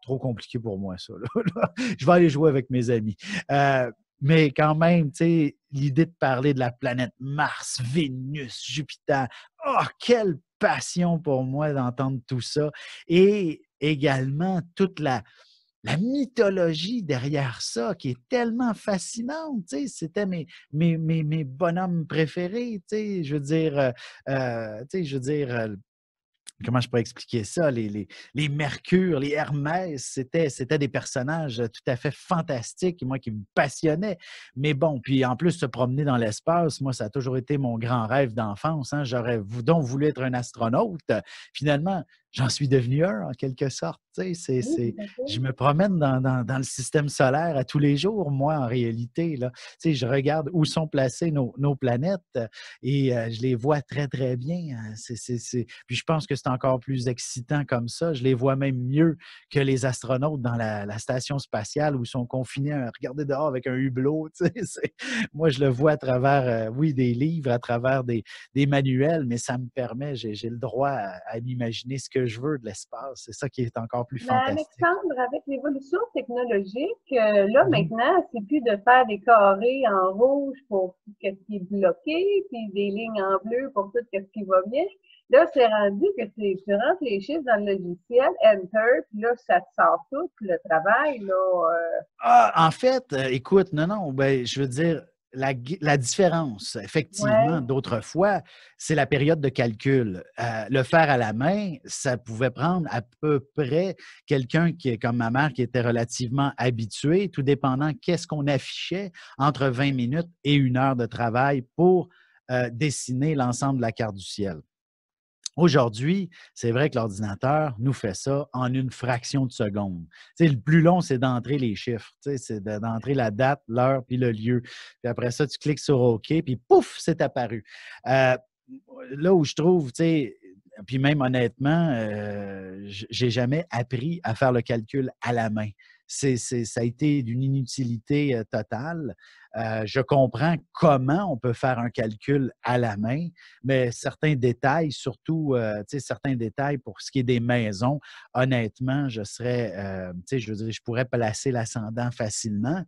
trop compliqué pour moi, ça. Là. Je vais aller jouer avec mes amis. Mais quand même, tu sais, l'idée de parler de la planète Mars, Vénus, Jupiter, oh, quelle passion pour moi d'entendre tout ça. Et également toute la mythologie derrière ça qui est tellement fascinante. Tu sais, c'était mes bonhommes préférés. Tu sais, je veux dire, comment je pourrais expliquer ça? Les Mercure, les Hermès, c'était des personnages tout à fait fantastiques, moi, qui me passionnaient. Mais bon, puis en plus, se promener dans l'espace, moi, ça a toujours été mon grand rêve d'enfance. Hein. J'aurais donc voulu être un astronaute. Finalement, j'en suis devenu un, en quelque sorte. Tu sais, Oui, tout à je fait. me promène dans le système solaire à tous les jours, moi, en réalité. Là. Tu sais, je regarde où sont placées nos planètes et je les vois très, très bien. Puis je pense que c'est encore plus excitant comme ça. Je les vois même mieux que les astronautes dans la station spatiale où ils sont confinés à regarder dehors avec un hublot. Tu sais, moi, je le vois à travers, oui, des livres, à travers des manuels, mais ça me permet, j'ai le droit à m'imaginer ce que je veux de l'espace. C'est ça qui est encore plus Mais fantastique. Alexandre, avec l'évolution technologique, là Mhm. maintenant, c'est plus de faire des carrés en rouge pour tout ce qui est bloqué, puis des lignes en bleu pour tout ce qui va bien. Là, c'est rendu que tu rentres les chiffres dans le logiciel, Enter, puis là, ça te sort tout, puis le travail, là, Ah, en fait, écoute, non, non, ben, je veux dire, la différence, effectivement, ouais. d'autrefois, c'est la période de calcul. Le faire à la main, ça pouvait prendre à peu près quelqu'un qui est comme ma mère, qui était relativement habitué, tout dépendant qu'est-ce qu'on affichait entre 20 minutes et 1 heure de travail pour dessiner l'ensemble de la carte du ciel. Aujourd'hui, c'est vrai que l'ordinateur nous fait ça en une fraction de seconde. Tu sais, le plus long, c'est d'entrer les chiffres. Tu sais, c'est d'entrer la date, l'heure, puis le lieu. Puis après ça, tu cliques sur OK, puis pouf, c'est apparu. Euh, Là où je trouve, tu sais, puis même honnêtement, j'ai jamais appris à faire le calcul à la main. Ça a été d'une inutilité totale. Je comprends comment on peut faire un calcul à la main, mais certains détails, surtout, tu sais, certains détails pour ce qui est des maisons, honnêtement, je serais, tu sais, je veux dire, je pourrais placer l'ascendant facilement,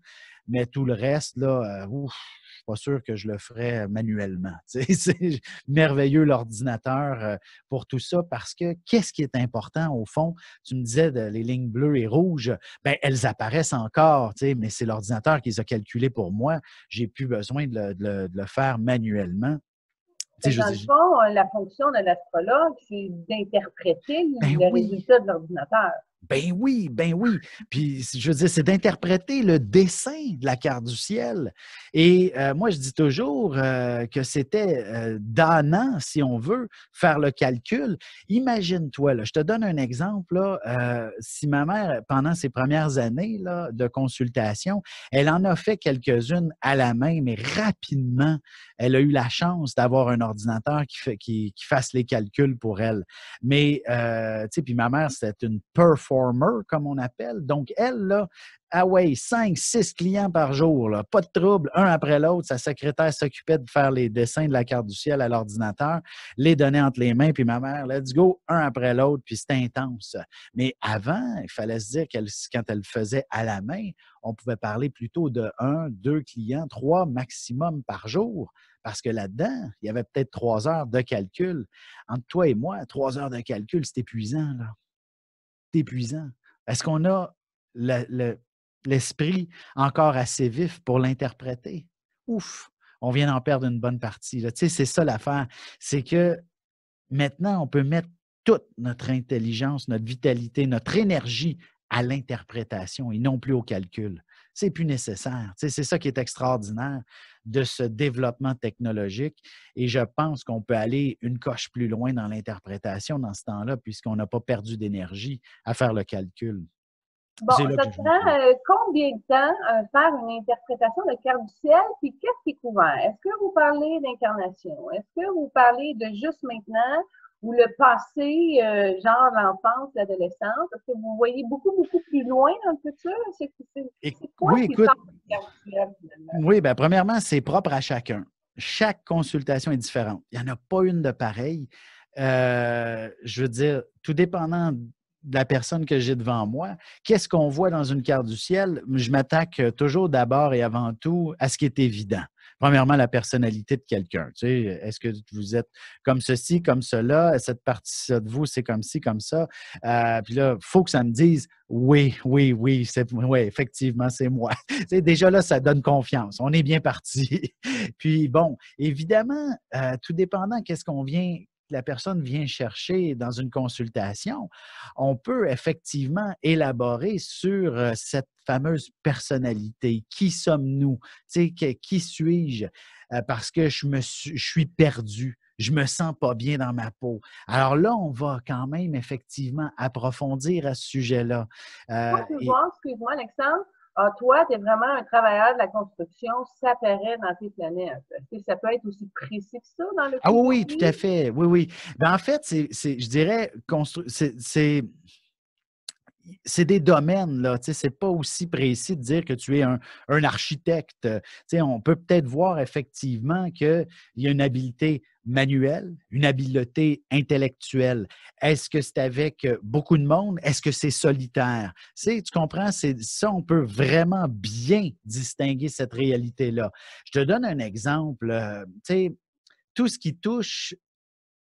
mais tout le reste, là, ouf, je suis pas sûr que je le ferais manuellement. Tu sais, c'est merveilleux l'ordinateur pour tout ça parce que qu'est-ce qui est important au fond? Tu me disais les lignes bleues et rouges, ben, elles apparaissent encore, tu sais, mais c'est l'ordinateur qui les a calculées pour moi. J'ai plus besoin de le faire manuellement. Tu sais, Fait que je veux dans le dire, fond, la fonction de l'astrologue, c'est d'interpréter ben le oui, résultat de l'ordinateur. ben oui, ben oui. Puis, je veux dire, c'est d'interpréter le dessin de la carte du ciel. Et moi, je dis toujours que c'était donnant, si on veut, faire le calcul. Imagine-toi, là, je te donne un exemple. Là, si ma mère, pendant ses premières années là, de consultation, elle en a fait quelques-unes à la main, mais rapidement, elle a eu la chance d'avoir un ordinateur qui fasse les calculs pour elle. Mais, tu sais, puis ma mère, c'était une performer, comme on appelle. Donc, elle, là, ah ouais, 5, 6 clients par jour, là, pas de trouble, un après l'autre. Sa secrétaire s'occupait de faire les dessins de la carte du ciel à l'ordinateur, les donner entre les mains, puis ma mère, let's go, un après l'autre, puis c'était intense. Mais avant, il fallait se dire qu'elle, quand elle le faisait à la main, on pouvait parler plutôt de 1, 2 clients, 3 maximum par jour, parce que là-dedans, il y avait peut-être 3 heures de calcul. Entre toi et moi, 3 heures de calcul, c'est épuisant, là. C'est épuisant. Est-ce qu'on a l'esprit encore assez vif pour l'interpréter? Ouf! On vient d'en perdre une bonne partie, là. Tu sais, c'est ça l'affaire. C'est que maintenant, on peut mettre toute notre intelligence, notre vitalité, notre énergie à l'interprétation et non plus au calcul. C'est plus nécessaire. Tu sais, c'est ça qui est extraordinaire de ce développement technologique. Et je pense qu'on peut aller une coche plus loin dans l'interprétation dans ce temps-là, puisqu'on n'a pas perdu d'énergie à faire le calcul. Bon, C'est là ça que te je me trouve. prend combien de temps faire une interprétation de carte du ciel, puis qu'est-ce qui est couvert? Est-ce que vous parlez d'incarnation? Est-ce que vous parlez de juste maintenant ou le passé, genre l'enfance, l'adolescence? Est-ce que vous voyez beaucoup, beaucoup plus loin dans le futur? C'est quoi Oui, qui écoute, sort de la carte du ciel, finalement? oui, bien, premièrement, c'est propre à chacun. Chaque consultation est différente. Il n'y en a pas une de pareille. Je veux dire, tout dépendant de la personne que j'ai devant moi, qu'est-ce qu'on voit dans une carte du ciel? Je m'attaque toujours d'abord et avant tout à ce qui est évident. Premièrement, la personnalité de quelqu'un. Tu sais, est-ce que vous êtes comme ceci, comme cela? Cette partie-là de vous, c'est comme ci, comme ça. Puis là, il faut que ça me dise oui, oui, oui, oui, effectivement, c'est moi. Tu sais, déjà là, ça donne confiance. On est bien parti. Puis bon, évidemment, tout dépendant qu'est-ce qu'on vient la personne vient chercher dans une consultation, on peut effectivement élaborer sur cette fameuse personnalité. Qui sommes-nous? Tu sais, qui suis-je? Parce que je suis perdu. je me sens pas bien dans ma peau. Alors là, on va quand même effectivement approfondir à ce sujet-là. Toi, Et toujours, excuse-moi, Alexandre, toi, tu es vraiment un travailleur de la construction, ça paraît dans tes planètes. Est-ce que ça peut être aussi précis que ça dans le ah oui, couple oui, tout aussi? à fait. Oui, oui. Ben, en fait, je dirais, c'est des domaines, là. Tu sais, c'est pas aussi précis de dire que tu es un architecte. Tu sais, on peut peut-être voir effectivement qu'il y a une habileté manuelle, une habileté intellectuelle. Est-ce que c'est avec beaucoup de monde? Est-ce que c'est solitaire? Tu comprends? C'est ça, on peut vraiment bien distinguer cette réalité-là. Je te donne un exemple. Tu sais, tout ce qui touche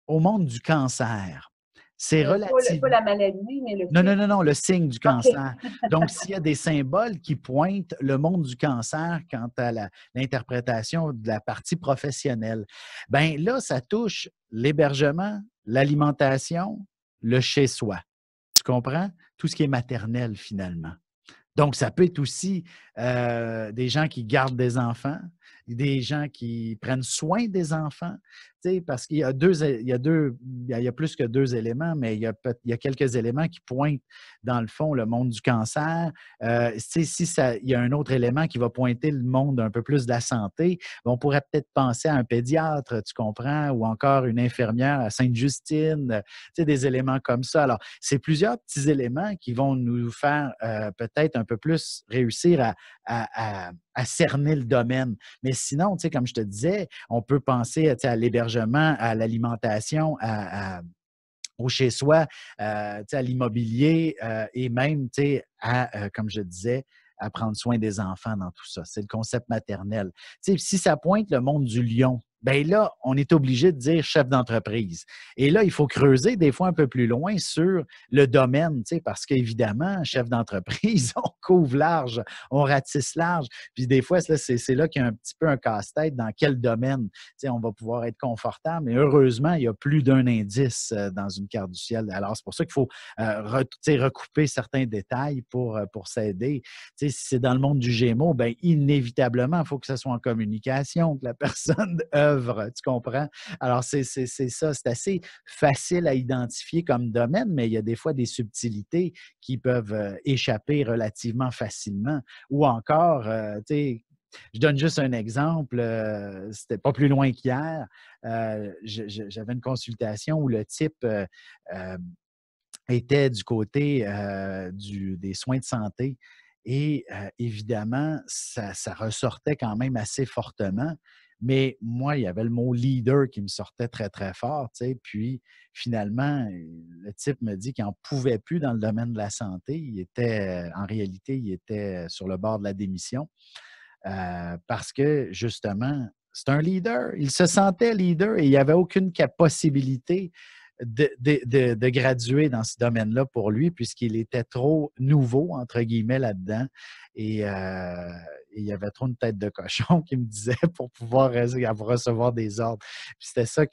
au monde du cancer, c'est Pas relativement la maladie, mais le non, non, signe. non, non, le signe du OK. cancer. Donc, s'il y a des symboles qui pointent le monde du cancer quant à l'interprétation de la partie professionnelle, bien là, ça touche l'hébergement, l'alimentation, le chez-soi. Tu comprends? Tout ce qui est maternel, finalement. Donc, ça peut être aussi des gens qui gardent des enfants, des gens qui prennent soin des enfants, tu sais, parce qu'il y a il y a plus que deux éléments, mais il y a quelques éléments qui pointent, dans le fond, le monde du cancer. Tu sais, il y a un autre élément qui va pointer le monde un peu plus de la santé, on pourrait peut-être penser à un pédiatre, tu comprends, ou encore une infirmière à Sainte-Justine, tu sais, des éléments comme ça. Alors, c'est plusieurs petits éléments qui vont nous faire peut-être un peu plus réussir à cerner le domaine. Mais sinon, tu sais, comme je te disais, on peut penser à l'hébergement, à l'alimentation, au chez-soi, à l'immobilier et même comme je disais, à prendre soin des enfants dans tout ça. C'est le concept maternel. Si ça pointe le monde du lion, bien là, on est obligé de dire chef d'entreprise. Et là, il faut creuser des fois un peu plus loin sur le domaine, parce qu'évidemment, chef d'entreprise, on couvre large, on ratisse large. Puis des fois, c'est là qu'il y a un petit peu un casse-tête dans quel domaine on va pouvoir être confortable. Mais heureusement, il y a plus d'un indice dans une carte du ciel. Alors, c'est pour ça qu'il faut recouper certains détails pour s'aider. Si c'est dans le monde du Gémeaux, bien, inévitablement, il faut que ça soit en communication, que la personne œuvre, tu comprends? Alors, c'est ça, c'est assez facile à identifier comme domaine, mais il y a des fois des subtilités qui peuvent échapper relativement facilement. Ou encore, tu sais, je donne juste un exemple. C'était pas plus loin qu'hier. J'avais une consultation où le type euh, était du côté des soins de santé. Et évidemment, ça ressortait quand même assez fortement. Mais moi, il y avait le mot leader qui me sortait très, très fort. Puis finalement, le type me dit qu'il n'en pouvait plus dans le domaine de la santé. En réalité, il était sur le bord de la démission. Parce que, justement, c'est un leader. Il se sentait leader et il n'y avait aucune possibilité de graduer dans ce domaine-là pour lui, puisqu'il était trop nouveau, entre guillemets, là-dedans. Et il y avait trop une tête de cochon qui me disait pour pouvoir recevoir des ordres. Puis c'était ça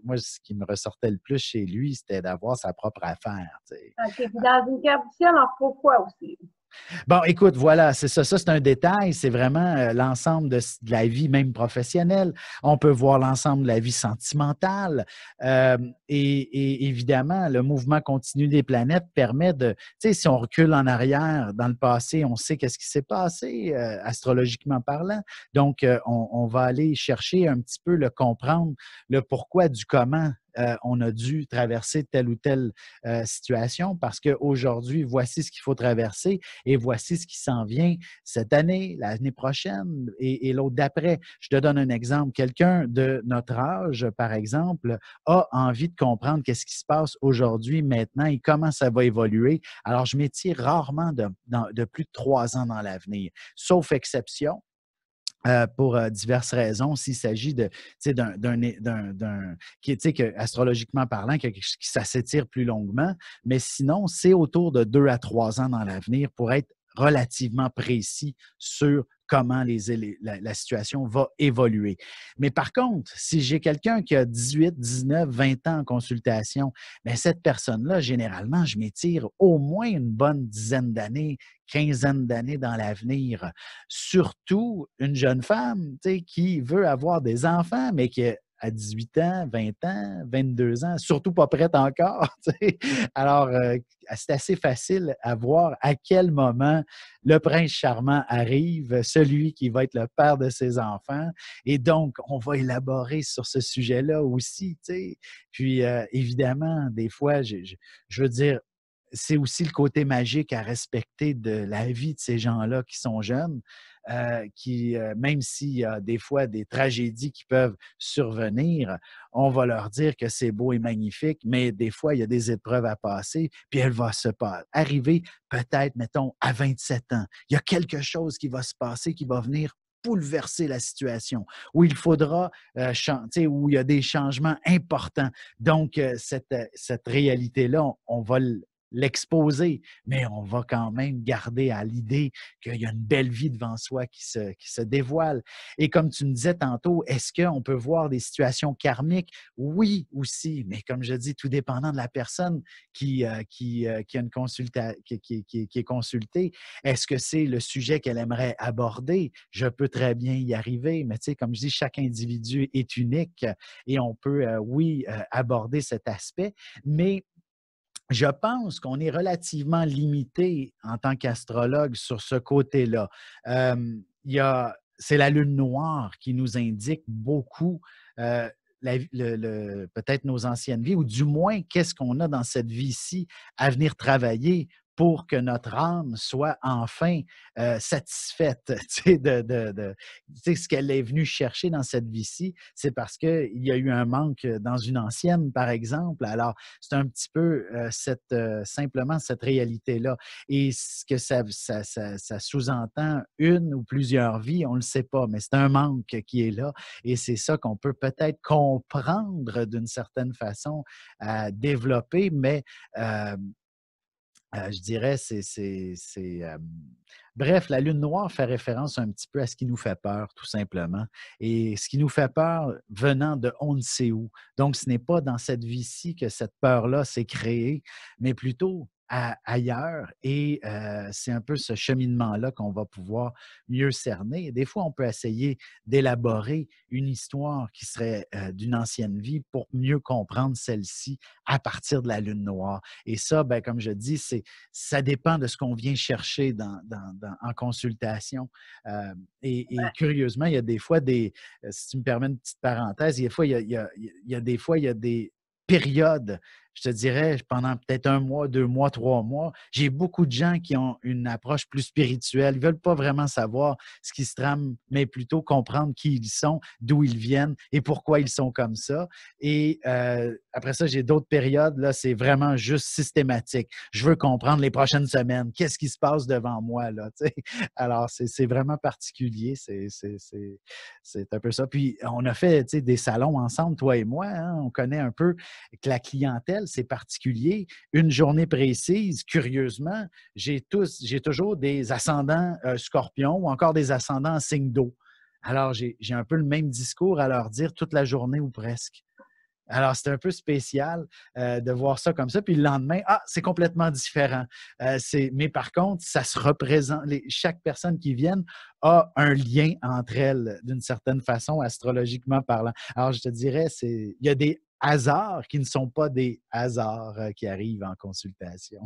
moi, ce qui me ressortait le plus chez lui, c'était d'avoir sa propre affaire. OK. Puis dans une carte du ciel, on retrouve quoi aussi? Bon, écoute, voilà, c'est ça. Ça, c'est un détail. C'est vraiment l'ensemble de la vie, même professionnelle. On peut voir l'ensemble de la vie sentimentale. Et évidemment, le mouvement continu des planètes permet de, tu sais, si on recule en arrière dans le passé, on sait qu'est-ce qui s'est passé, astrologiquement parlant. Donc, on va aller chercher un petit peu le comprendre, le pourquoi du comment on a dû traverser telle ou telle situation parce qu'aujourd'hui, voici ce qu'il faut traverser et voici ce qui s'en vient cette année, l'année prochaine et l'autre d'après. Je te donne un exemple. Quelqu'un de notre âge, par exemple, a envie de comprendre qu'est-ce qui se passe aujourd'hui, maintenant et comment ça va évoluer. Alors, je m'étire rarement de plus de 3 ans dans l'avenir, sauf exception. Pour diverses raisons, s'il s'agit de, astrologiquement parlant, ça s'étire plus longuement, mais sinon, c'est autour de 2 à 3 ans dans l'avenir pour être relativement précis sur comment la situation va évoluer. Mais par contre, si j'ai quelqu'un qui a 18, 19, 20 ans en consultation, bien, cette personne-là, généralement, je m'étire au moins une bonne dizaine d'années, quinzaine d'années dans l'avenir. Surtout une jeune femme qui veut avoir des enfants, mais qui à 18 ans, 20 ans, 22 ans, surtout pas prête encore. T'sais. Alors, c'est assez facile à voir à quel moment le prince charmant arrive, celui qui va être le père de ses enfants. Et donc, on va élaborer sur ce sujet-là aussi. T'sais. Puis, évidemment, des fois, je veux dire, c'est aussi le côté magique à respecter de la vie de ces gens-là qui sont jeunes, même s'il y a des fois des tragédies qui peuvent survenir, on va leur dire que c'est beau et magnifique, mais des fois, il y a des épreuves à passer, puis elle va arriver peut-être, mettons, à 27 ans. Il y a quelque chose qui va se passer, qui va venir bouleverser la situation, où il faudra, où il y a des changements importants. Donc, cette réalité-là, on va l'exposer, mais on va quand même garder à l'idée qu'il y a une belle vie devant soi qui se dévoile. Et comme tu me disais tantôt, est-ce qu'on peut voir des situations karmiques? Oui, aussi, mais comme je dis, tout dépendant de la personne qui a une qui est consultée. Est-ce que c'est le sujet qu'elle aimerait aborder? Je peux très bien y arriver, mais tu sais, comme je dis, chaque individu est unique et on peut, oui, aborder cet aspect, mais je pense qu'on est relativement limité en tant qu'astrologue sur ce côté-là. C'est la lune noire qui nous indique beaucoup peut-être nos anciennes vies, ou du moins qu'est-ce qu'on a dans cette vie-ci à venir travailler pour que notre âme soit enfin satisfaite. Tu sais, tu sais, ce qu'elle est venue chercher dans cette vie-ci, c'est parce qu'il y a eu un manque dans une ancienne, par exemple. Alors, c'est un petit peu simplement cette réalité-là. Et ce que ça sous-entend, une ou plusieurs vies, on ne le sait pas, mais c'est un manque qui est là. Et c'est ça qu'on peut peut-être comprendre d'une certaine façon, à développer, mais je dirais, bref, la lune noire fait référence un petit peu à ce qui nous fait peur, tout simplement. Et ce qui nous fait peur venant de on ne sait où. Donc, ce n'est pas dans cette vie-ci que cette peur-là s'est créée, mais plutôt ailleurs. Et c'est un peu ce cheminement-là qu'on va pouvoir mieux cerner. Et des fois, on peut essayer d'élaborer une histoire qui serait d'une ancienne vie pour mieux comprendre celle-ci à partir de la lune noire. Et ça, ben, comme je dis, ça dépend de ce qu'on vient chercher en consultation. Et curieusement, il y a des fois si tu me permets une petite parenthèse, des fois, il y a des périodes, je te dirais, pendant peut-être 1 mois, 2 mois, 3 mois, j'ai beaucoup de gens qui ont une approche plus spirituelle. Ils ne veulent pas vraiment savoir ce qui se trame, mais plutôt comprendre qui ils sont, d'où ils viennent et pourquoi ils sont comme ça. Et après ça, j'ai d'autres périodes, là, c'est vraiment juste systématique. Je veux comprendre les prochaines semaines. Qu'est-ce qui se passe devant moi, là, tu sais? Alors, c'est vraiment particulier. C'est un peu ça. Puis, on a fait, tu sais, des salons ensemble, toi et moi. Hein? On connaît un peu que la clientèle, c'est particulier. Une journée précise, curieusement, j'ai toujours des ascendants scorpions ou encore des ascendants en signe d'eau. Alors, j'ai un peu le même discours à leur dire toute la journée ou presque. Alors, c'est un peu spécial de voir ça comme ça. Puis le lendemain, c'est complètement différent. Mais par contre, ça se représente. Chaque personne qui vient a un lien entre elles d'une certaine façon, astrologiquement parlant. Alors, je te dirais, il y a des hasards qui ne sont pas des hasards qui arrivent en consultation.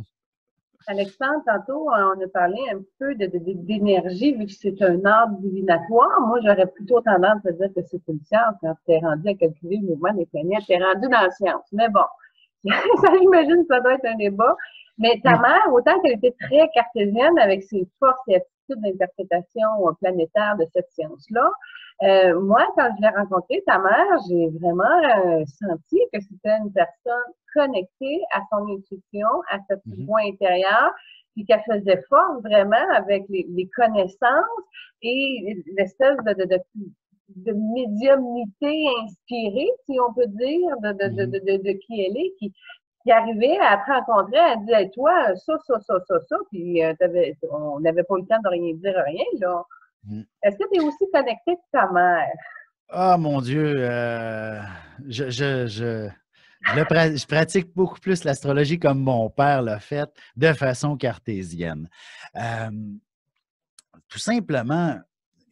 Alexandre, tantôt, on a parlé un petit peu d'énergie, vu que c'est un arbre divinatoire. Moi, j'aurais plutôt tendance à dire que c'est une science. Quand tu es rendu à calculer le mouvement des planètes, tu es rendu dans la science. Mais bon, ça, j'imagine que ça doit être un débat. Mais ta mère, autant qu'elle était très cartésienne avec ses forces et aptitudes d'interprétation planétaire de cette science-là, moi, quand je l'ai rencontrée, ta mère, j'ai vraiment senti que c'était une personne connectée à son intuition, à sa petite voix intérieure, puis qu'elle faisait force vraiment avec les connaissances et l'espèce de médiumnité inspirée, si on peut dire, de qui elle est, qui arrivait à te rencontrer, elle dit, hey, toi, ça, puis on n'avait pas eu le temps de rien dire, rien, là. Est-ce que tu es aussi connecté que ta mère? Ah, mon Dieu, je pratique beaucoup plus l'astrologie comme mon père l'a fait, de façon cartésienne. Tout simplement,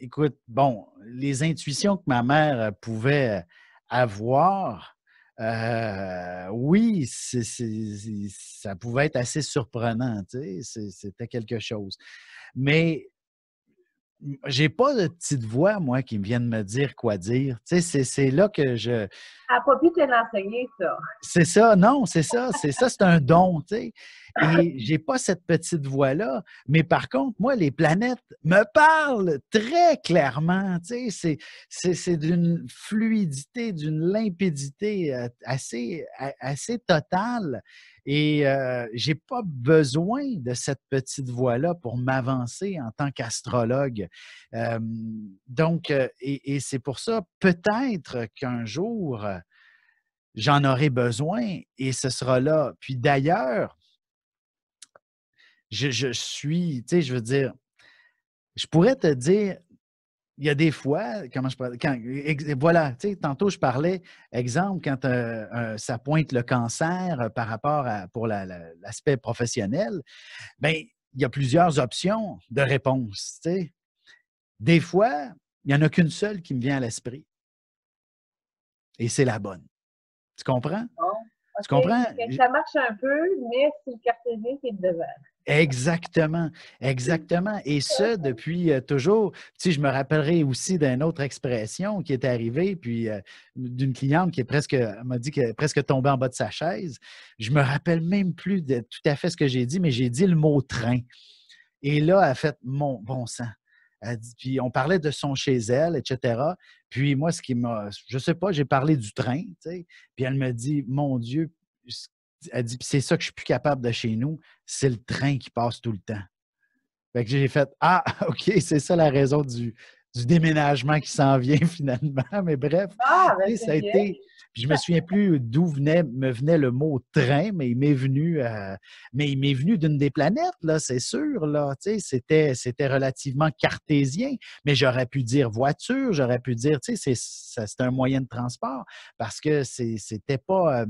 écoute, bon, les intuitions que ma mère pouvait voir, oui, ça pouvait être assez surprenant, tu sais, c'était quelque chose. Mais j'ai pas de petite voix, moi, qui me vienne me dire quoi dire. Tu sais, c'est là que je, Elle n'a pas pu te l'enseigner, ça. c'est ça, non, c'est ça, c'est un don, tu sais. Et j'ai pas cette petite voix-là, mais par contre, moi, les planètes me parlent très clairement, tu sais, c'est d'une fluidité, d'une limpidité assez totale. Et j'ai pas besoin de cette petite voix-là pour m'avancer en tant qu'astrologue. Euh, et c'est pour ça, peut-être qu'un jour, j'en aurai besoin et ce sera là. Puis d'ailleurs, je suis, tu sais, je veux dire, je pourrais te dire, il y a des fois, comment je parle, voilà, tu sais, tantôt je parlais, exemple, quand ça pointe le cancer par rapport à, pour l'aspect professionnel, bien, il y a plusieurs options de réponse, tu sais. Des fois, il n'y en a qu'une seule qui me vient à l'esprit et c'est la bonne. Tu comprends? Bon, Tu OK. comprends? Fait que ça marche un peu, mais c'est le cartésien qui est devant. Exactement, exactement. Et ce, depuis toujours. Tu sais, je me rappellerai aussi d'une autre expression qui est arrivée, puis d'une cliente qui est presque, m'a dit qu'elle est presque tombée en bas de sa chaise. Je me rappelle même plus de tout à fait ce que j'ai dit, mais j'ai dit le mot train. Et là, elle a fait mon bon sang. Elle dit, puis on parlait de son chez elle, etc. Puis moi, ce qui m'a, je sais pas, j'ai parlé du train, tu sais. Puis elle me dit, mon Dieu, elle dit, puis c'est ça que je suis plus capable de chez nous, c'est le train qui passe tout le temps. Fait que j'ai fait, ah, OK, c'est ça la raison du déménagement qui s'en vient finalement. Mais bref, Ah, ben tu sais, ça c'est a bien. été. Puis je me souviens plus d'où me venait le mot train, mais il m'est venu d'une des planètes, là, c'est sûr, là. Tu sais, c'était relativement cartésien, mais j'aurais pu dire voiture, j'aurais pu dire, tu sais, c'est un moyen de transport parce que c'était pas.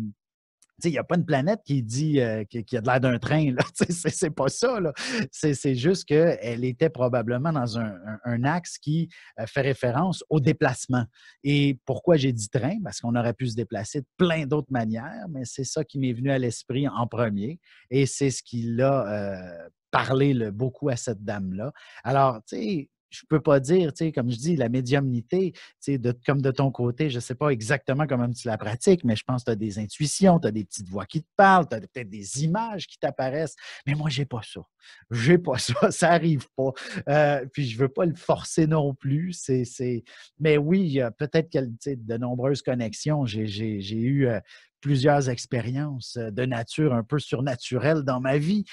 Il n'y a pas une planète qui dit qui a de l'air d'un train. Là. C'est pas ça. Là. C'est juste qu'elle était probablement dans un axe qui fait référence au déplacement. Et pourquoi j'ai dit train? Parce qu'on aurait pu se déplacer de plein d'autres manières, mais c'est ça qui m'est venu à l'esprit en premier. Et c'est ce qui l'a parlé beaucoup à cette dame-là. Alors, tu sais, je ne peux pas dire, tu sais, comme je dis, la médiumnité, tu sais, comme de ton côté, je ne sais pas exactement comment tu la pratiques, mais je pense que tu as des intuitions, tu as des petites voix qui te parlent, tu as peut-être des images qui t'apparaissent. Mais moi, je n'ai pas ça. Je n'ai pas ça. Ça n'arrive pas. Puis je ne veux pas le forcer non plus. Mais oui, il y a peut-être de nombreuses connexions. J'ai eu plusieurs expériences de nature un peu surnaturelle dans ma vie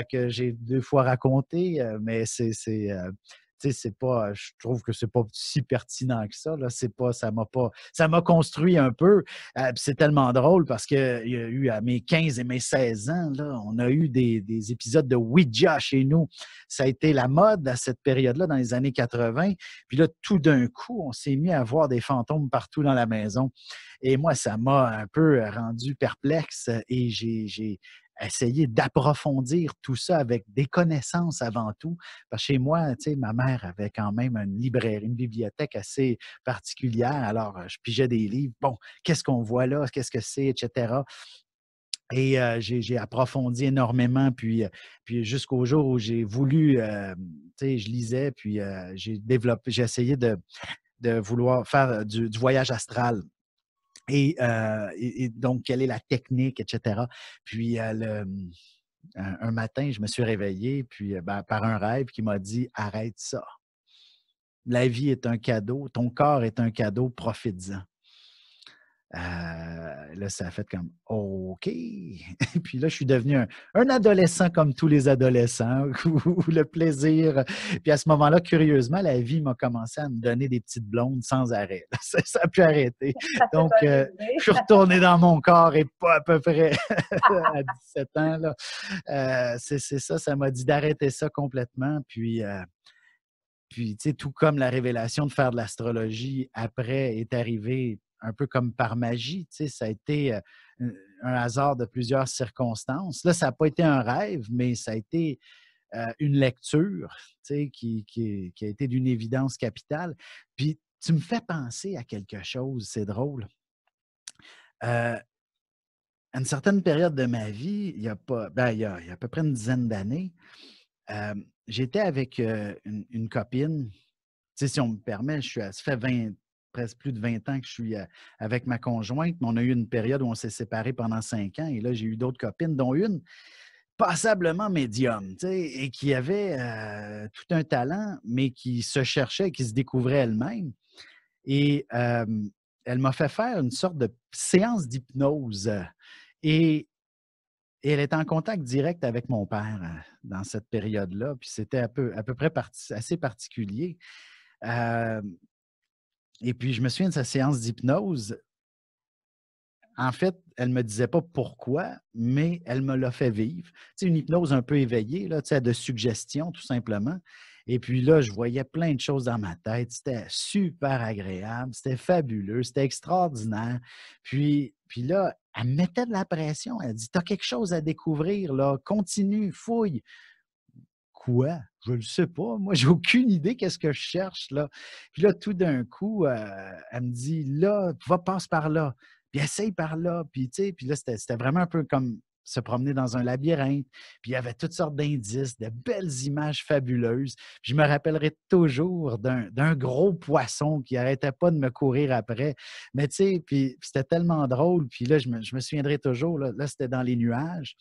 que j'ai 2 fois racontées, mais tu sais, c'est pas, je trouve que c'est pas si pertinent que ça. Là. C'est pas, ça m'a construit un peu. C'est tellement drôle parce qu'il y a eu à mes 15 et mes 16 ans, là, on a eu des épisodes de Ouija chez nous. Ça a été la mode à cette période-là, dans les années 80. Puis là, tout d'un coup, on s'est mis à voir des fantômes partout dans la maison. Et moi, ça m'a un peu rendu perplexe et j'ai essayé d'approfondir tout ça avec des connaissances avant tout. Parce que chez moi, tu sais, ma mère avait quand même une librairie, une bibliothèque assez particulière. Alors, je pigeais des livres. Bon, qu'est-ce qu'on voit là? Qu'est-ce que c'est? Etc. Et j'ai approfondi énormément, puis jusqu'au jour où j'ai voulu, tu sais, je lisais, puis j'ai essayé de vouloir faire du voyage astral. Et donc, quelle est la technique, etc. Puis, un matin, je me suis réveillé, puis ben, par un rêve qui m'a dit: «Arrête ça. La vie est un cadeau, ton corps est un cadeau, profites-en». Là, ça a fait comme OK. Puis là, je suis devenu un adolescent comme tous les adolescents, où le plaisir. Puis à ce moment-là, curieusement, la vie m'a commencé à me donner des petites blondes sans arrêt. Ça a pu arrêter. Ça s'est Donc, pas je arrivé. suis retourné dans mon corps et pas à peu près à 17 ans. Là. C'est ça, ça m'a dit d'arrêter ça complètement. Puis, tu sais, tout comme la révélation de faire de l'astrologie après est arrivée un peu comme par magie, tu sais, ça a été un hasard de plusieurs circonstances. Là, ça n'a pas été un rêve, mais ça a été une lecture, tu sais, qui a été d'une évidence capitale. Puis, tu me fais penser à quelque chose, c'est drôle. À une certaine période de ma vie, il y a pas ben, il y a à peu près une dizaine d'années, j'étais avec, une copine. Tu sais, si on me permet, je suis à ça fait 20 presque plus de 20 ans que je suis, avec ma conjointe, mais on a eu une période où on s'est séparés pendant 5 ans et là, j'ai eu d'autres copines, dont une passablement médium, tu sais, et qui avait, tout un talent, mais qui se cherchait, qui se découvrait elle-même et elle m'a fait faire une sorte de séance d'hypnose, et elle était en contact direct avec mon père, dans cette période-là, puis c'était à peu près assez particulier. Hem Et puis, je me souviens de sa séance d'hypnose. En fait, elle ne me disait pas pourquoi, mais elle me l'a fait vivre. Tu sais, une hypnose un peu éveillée, là, tu sais, de suggestion, tout simplement. Et puis là, je voyais plein de choses dans ma tête. C'était super agréable, c'était fabuleux, c'était extraordinaire. Puis là, elle me mettait de la pression. Elle dit: «Tu as quelque chose à découvrir, là, continue, fouille». Quoi? Je le sais pas. Moi, j'ai aucune idée qu'est-ce que je cherche, là. Puis là, tout d'un coup, elle me dit: «Là, va passe par là, puis essaye par là». Puis, tu sais, puis là, c'était vraiment un peu comme se promener dans un labyrinthe. Puis il y avait toutes sortes d'indices, de belles images fabuleuses. Puis je me rappellerai toujours d'un gros poisson qui arrêtait pas de me courir après. Mais tu sais, puis c'était tellement drôle. Puis là, je me souviendrai toujours, là, c'était dans les nuages.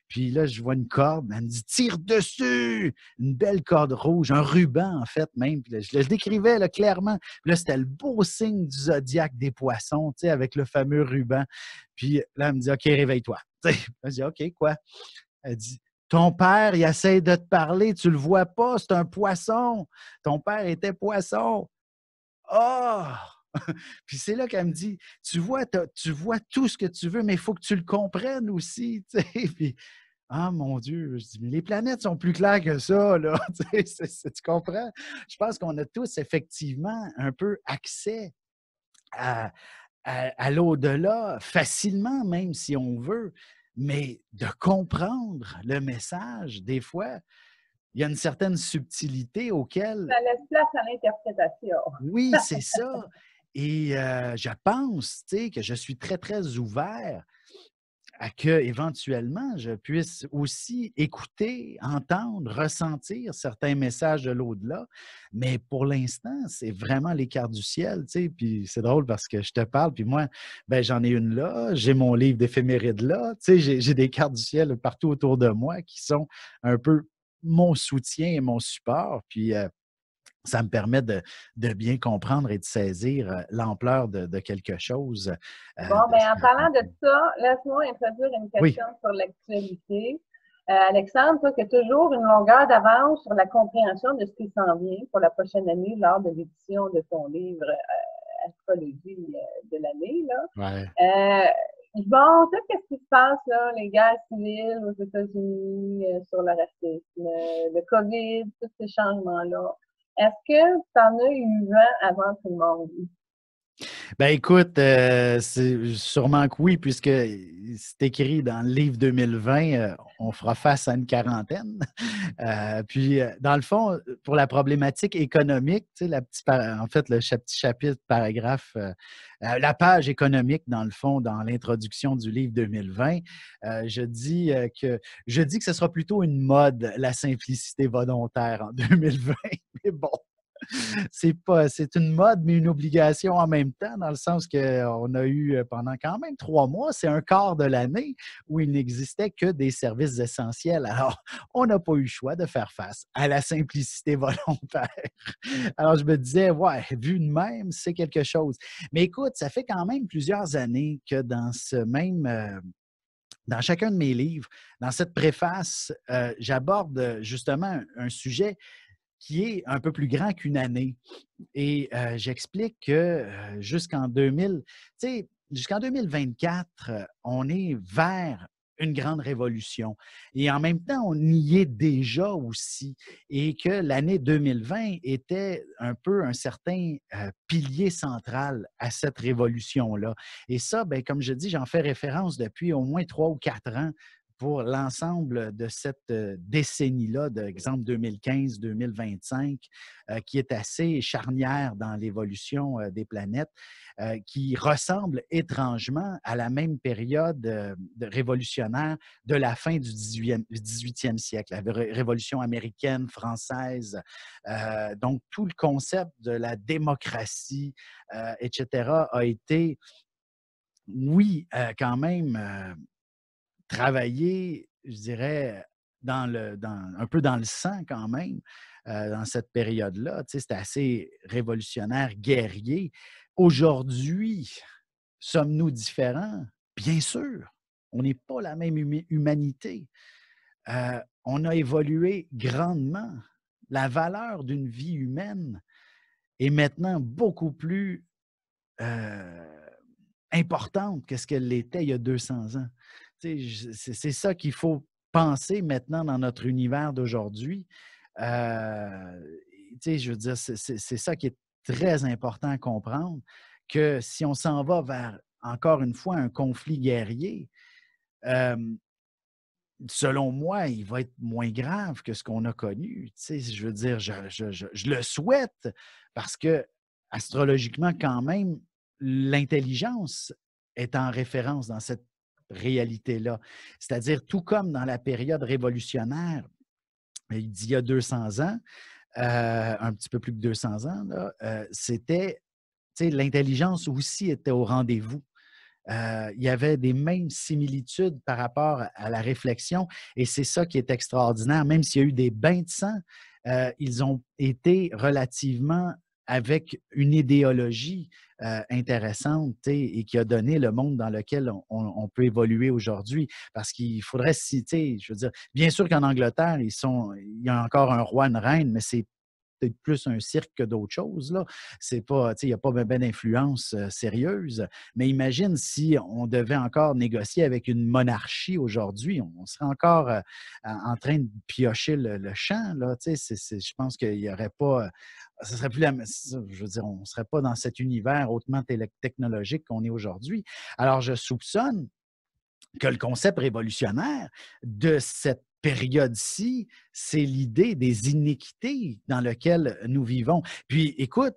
Puis là, je vois une corde, elle me dit: «Tire dessus!» Une belle corde rouge, un ruban en fait même. Puis là, je le décrivais là, clairement. Puis là, c'était le beau signe du zodiaque des poissons, tu sais, avec le fameux ruban. Puis là, elle me dit: «OK, réveille-toi». Tu sais, je dis: «OK, quoi?» Elle dit: «Ton père, il essaie de te parler, tu le vois pas, c'est un poisson. Ton père était poisson». Ah! Puis c'est là qu'elle me dit: Tu vois tout ce que tu veux, mais il faut que tu le comprennes aussi», tu sais? Puis ah mon Dieu, je dis: «Mais les planètes sont plus claires que ça, là», tu sais, tu comprends? Je pense qu'on a tous effectivement un peu accès à à l'au-delà, facilement même si on veut, mais de comprendre le message, des fois, il y a une certaine subtilité auquel Ça laisse place à l'interprétation. oui, c'est ça et je pense, tu sais, que je suis très, très ouvert à que, éventuellement, je puisse aussi écouter, entendre, ressentir certains messages de l'au-delà. Mais pour l'instant, c'est vraiment l'écart du ciel, tu sais. Puis c'est drôle parce que je te parle, puis moi, ben, j'en ai une là, j'ai mon livre d'éphémérides là, tu sais, j'ai des cartes du ciel partout autour de moi qui sont un peu mon soutien et mon support. Puis ça me permet de bien comprendre et de saisir l'ampleur de quelque chose. Bon, De ben, en parlant de ça, laisse-moi introduire une Oui. question sur l'actualité. Alexandre, toi qui as toujours une longueur d'avance sur la compréhension de ce qui s'en vient pour la prochaine année lors de l'édition de ton livre Astrologie de l'année, là. Ouais. Bon, tu sais, qu'est-ce qui se passe, là, les guerres civiles aux États-Unis, sur le racisme, le COVID, tous ces changements-là. Est-ce que tu en as eu vent avant tout le monde? Ben, écoute, c'est sûrement que oui, puisque c'est écrit dans le livre 2020, on fera face à une quarantaine. Puis, dans le fond, pour la problématique économique, tu sais, en fait, petit chapitre, paragraphe, la page économique, dans le fond, dans l'introduction du livre 2020, je dis que ce sera plutôt une mode, la simplicité volontaire en 2020. Mais bon, c'est une mode, mais une obligation en même temps, dans le sens qu'on a eu pendant quand même 3 mois, c'est un quart de l'année où il n'existait que des services essentiels. Alors, on n'a pas eu le choix de faire face à la simplicité volontaire. Alors, je me disais, ouais, vu de même, c'est quelque chose. Mais écoute, ça fait quand même plusieurs années que dans chacun de mes livres, dans cette préface, j'aborde justement un sujet qui est un peu plus grand qu'une année. Et j'explique que jusqu'en 2000, tu sais, jusqu'en 2024, on est vers une grande révolution. Et en même temps, on y est déjà aussi. Et que l'année 2020 était un peu un certain pilier central à cette révolution-là. Et ça, ben, comme je dis, j'en fais référence depuis au moins 3 ou 4 ans pour l'ensemble de cette décennie-là, d'exemple 2015-2025, qui est assez charnière dans l'évolution des planètes, qui ressemble étrangement à la même période révolutionnaire de la fin du 18e siècle, la révolution américaine, française. Donc, tout le concept de la démocratie, etc., a été, oui, quand même travaillé, je dirais, un peu dans le sang quand même, dans cette période-là. Tu sais, c'était assez révolutionnaire, guerrier. Aujourd'hui, sommes-nous différents? Bien sûr. On n'est pas la même humanité. On a évolué grandement. La valeur d'une vie humaine est maintenant beaucoup plus importante que ce qu'elle l'était il y a 200 ans. C'est ça qu'il faut penser maintenant dans notre univers d'aujourd'hui. Je veux dire, c'est ça qui est très important à comprendre, que si on s'en va vers, encore une fois, un conflit guerrier, euh, selon moi, il va être moins grave que ce qu'on a connu. Je veux dire, je le souhaite parce que, astrologiquement, quand même, l'intelligence est en référence dans cette réalité-là. C'est-à-dire, tout comme dans la période révolutionnaire d'il y a 200 ans, un petit peu plus que 200 ans, là, l'intelligence aussi était au rendez-vous. Il y avait des mêmes similitudes par rapport à la réflexion et c'est ça qui est extraordinaire. Même s'il y a eu des bains de sang, ils ont été relativement avec une idéologie intéressante et qui a donné le monde dans lequel on peut évoluer aujourd'hui. Parce qu'il faudrait citer, je veux dire, bien sûr qu'en Angleterre, il y a encore un roi, une reine, mais c'est peut-être plus un cirque que d'autres choses. Là. C'est pas, il n'y a pas bien d'influence sérieuse. Mais imagine si on devait encore négocier avec une monarchie aujourd'hui, on serait encore en train de piocher le champ. Là, je pense qu'il n'y aurait pas. Ce serait plus je veux dire, on ne serait pas dans cet univers hautement technologique qu'on est aujourd'hui. Alors, je soupçonne que le concept révolutionnaire de cette période-ci, c'est l'idée des iniquités dans lesquelles nous vivons. Puis, écoute,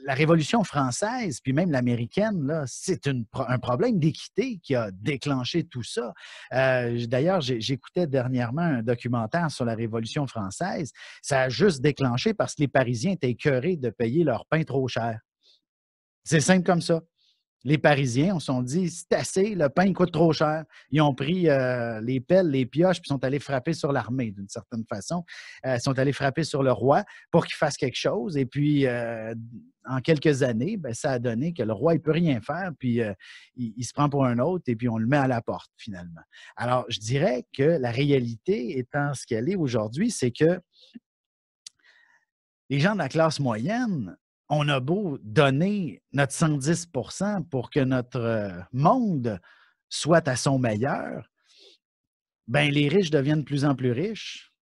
la Révolution française, puis même l'américaine, là, c'est un problème d'équité qui a déclenché tout ça. D'ailleurs, j'écoutais dernièrement un documentaire sur la Révolution française. Ça a juste déclenché parce que les Parisiens étaient écœurés de payer leur pain trop cher. C'est simple comme ça. Les Parisiens, on se sont dit, c'est assez, le pain coûte trop cher. Ils ont pris les pelles, les pioches, puis sont allés frapper sur l'armée d'une certaine façon. Ils sont allés frapper sur le roi pour qu'il fasse quelque chose. Et puis, en quelques années, ben, ça a donné que le roi, il ne peut rien faire, puis il se prend pour un autre, et puis on le met à la porte, finalement. Alors, je dirais que la réalité étant ce qu'elle est aujourd'hui, c'est que les gens de la classe moyenne, on a beau donner notre 110 pour que notre monde soit à son meilleur, ben les riches deviennent de plus en plus riches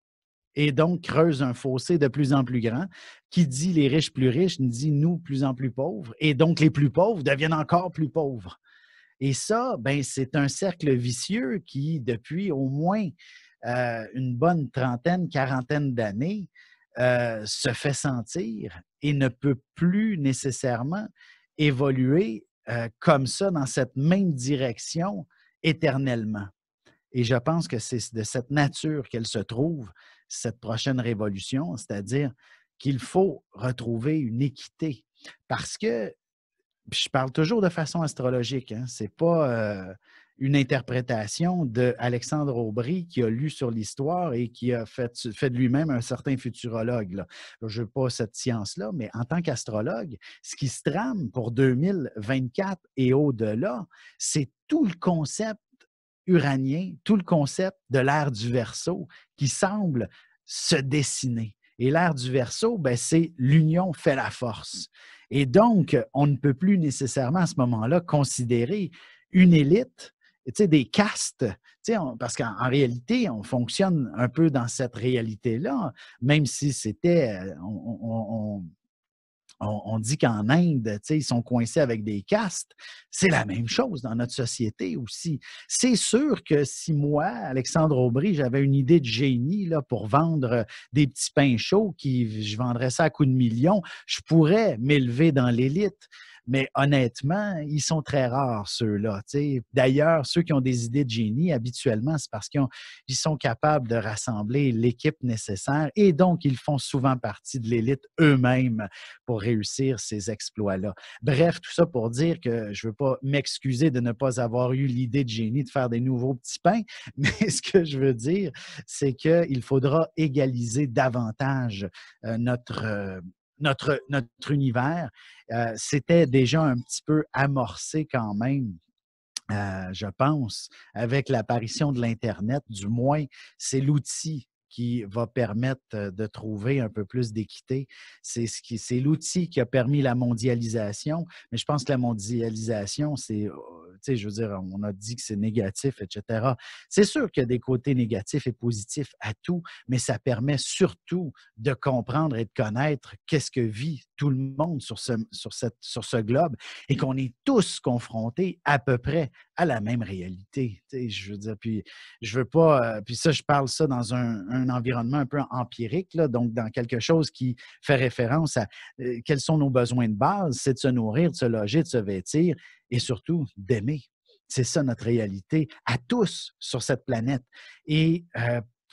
et donc creusent un fossé de plus en plus grand. Qui dit les riches plus riches, dit nous plus en plus pauvres, et donc les plus pauvres deviennent encore plus pauvres. Et ça, ben, c'est un cercle vicieux qui, depuis au moins une bonne trentaine, quarantaine d'années, se fait sentir et ne peut plus nécessairement évoluer comme ça dans cette même direction éternellement. Et je pense que c'est de cette nature qu'elle se trouve, cette prochaine révolution, c'est-à-dire qu'il faut retrouver une équité. Parce que, je parle toujours de façon astrologique, hein, ce n'est pas une interprétation d'Alexandre Aubry qui a lu sur l'histoire et qui a fait de lui-même un certain futurologue. Là. Je n'ai pas cette science-là, mais en tant qu'astrologue, ce qui se trame pour 2024 et au-delà, c'est tout le concept uranien, tout le concept de l'ère du Verseau qui semble se dessiner. Et l'ère du Verseau, ben, c'est l'union fait la force. Et donc, on ne peut plus nécessairement à ce moment-là considérer une élite, des castes, parce qu'en réalité, on fonctionne un peu dans cette réalité-là, même si c'était, On dit qu'en Inde, tu sais, ils sont coincés avec des castes. C'est la même chose dans notre société aussi. C'est sûr que si moi, Alexandre Aubry, j'avais une idée de génie là, pour vendre des petits pains chauds, je vendrais ça à coups de millions, je pourrais m'élever dans l'élite. Mais honnêtement, ils sont très rares, ceux-là. Tu sais. D'ailleurs, ceux qui ont des idées de génie, habituellement, c'est parce qu'ils sont capables de rassembler l'équipe nécessaire et donc ils font souvent partie de l'élite eux-mêmes pour réussir ces exploits-là. Bref, tout ça pour dire que je ne veux pas m'excuser de ne pas avoir eu l'idée de génie de faire des nouveaux petits pains, mais ce que je veux dire, c'est qu'il faudra égaliser davantage notre univers. C'était déjà un petit peu amorcé quand même. Je pense, avec l'apparition de l'Internet, du moins, c'est l'outil qui va permettre de trouver un peu plus d'équité. C'est l'outil qui a permis la mondialisation, mais je pense que la mondialisation, tu sais, je veux dire, on a dit que c'est négatif, etc. C'est sûr qu'il y a des côtés négatifs et positifs à tout, mais ça permet surtout de comprendre et de connaître qu'est-ce que vit tout le monde sur ce globe et qu'on est tous confrontés à peu près à la même réalité. Tu sais, je veux dire, puis je veux pas, puis ça, je parle ça dans un environnement un peu empirique, là, donc dans quelque chose qui fait référence à quels sont nos besoins de base, c'est de se nourrir, de se loger, de se vêtir et surtout d'aimer. C'est ça notre réalité à tous sur cette planète. Et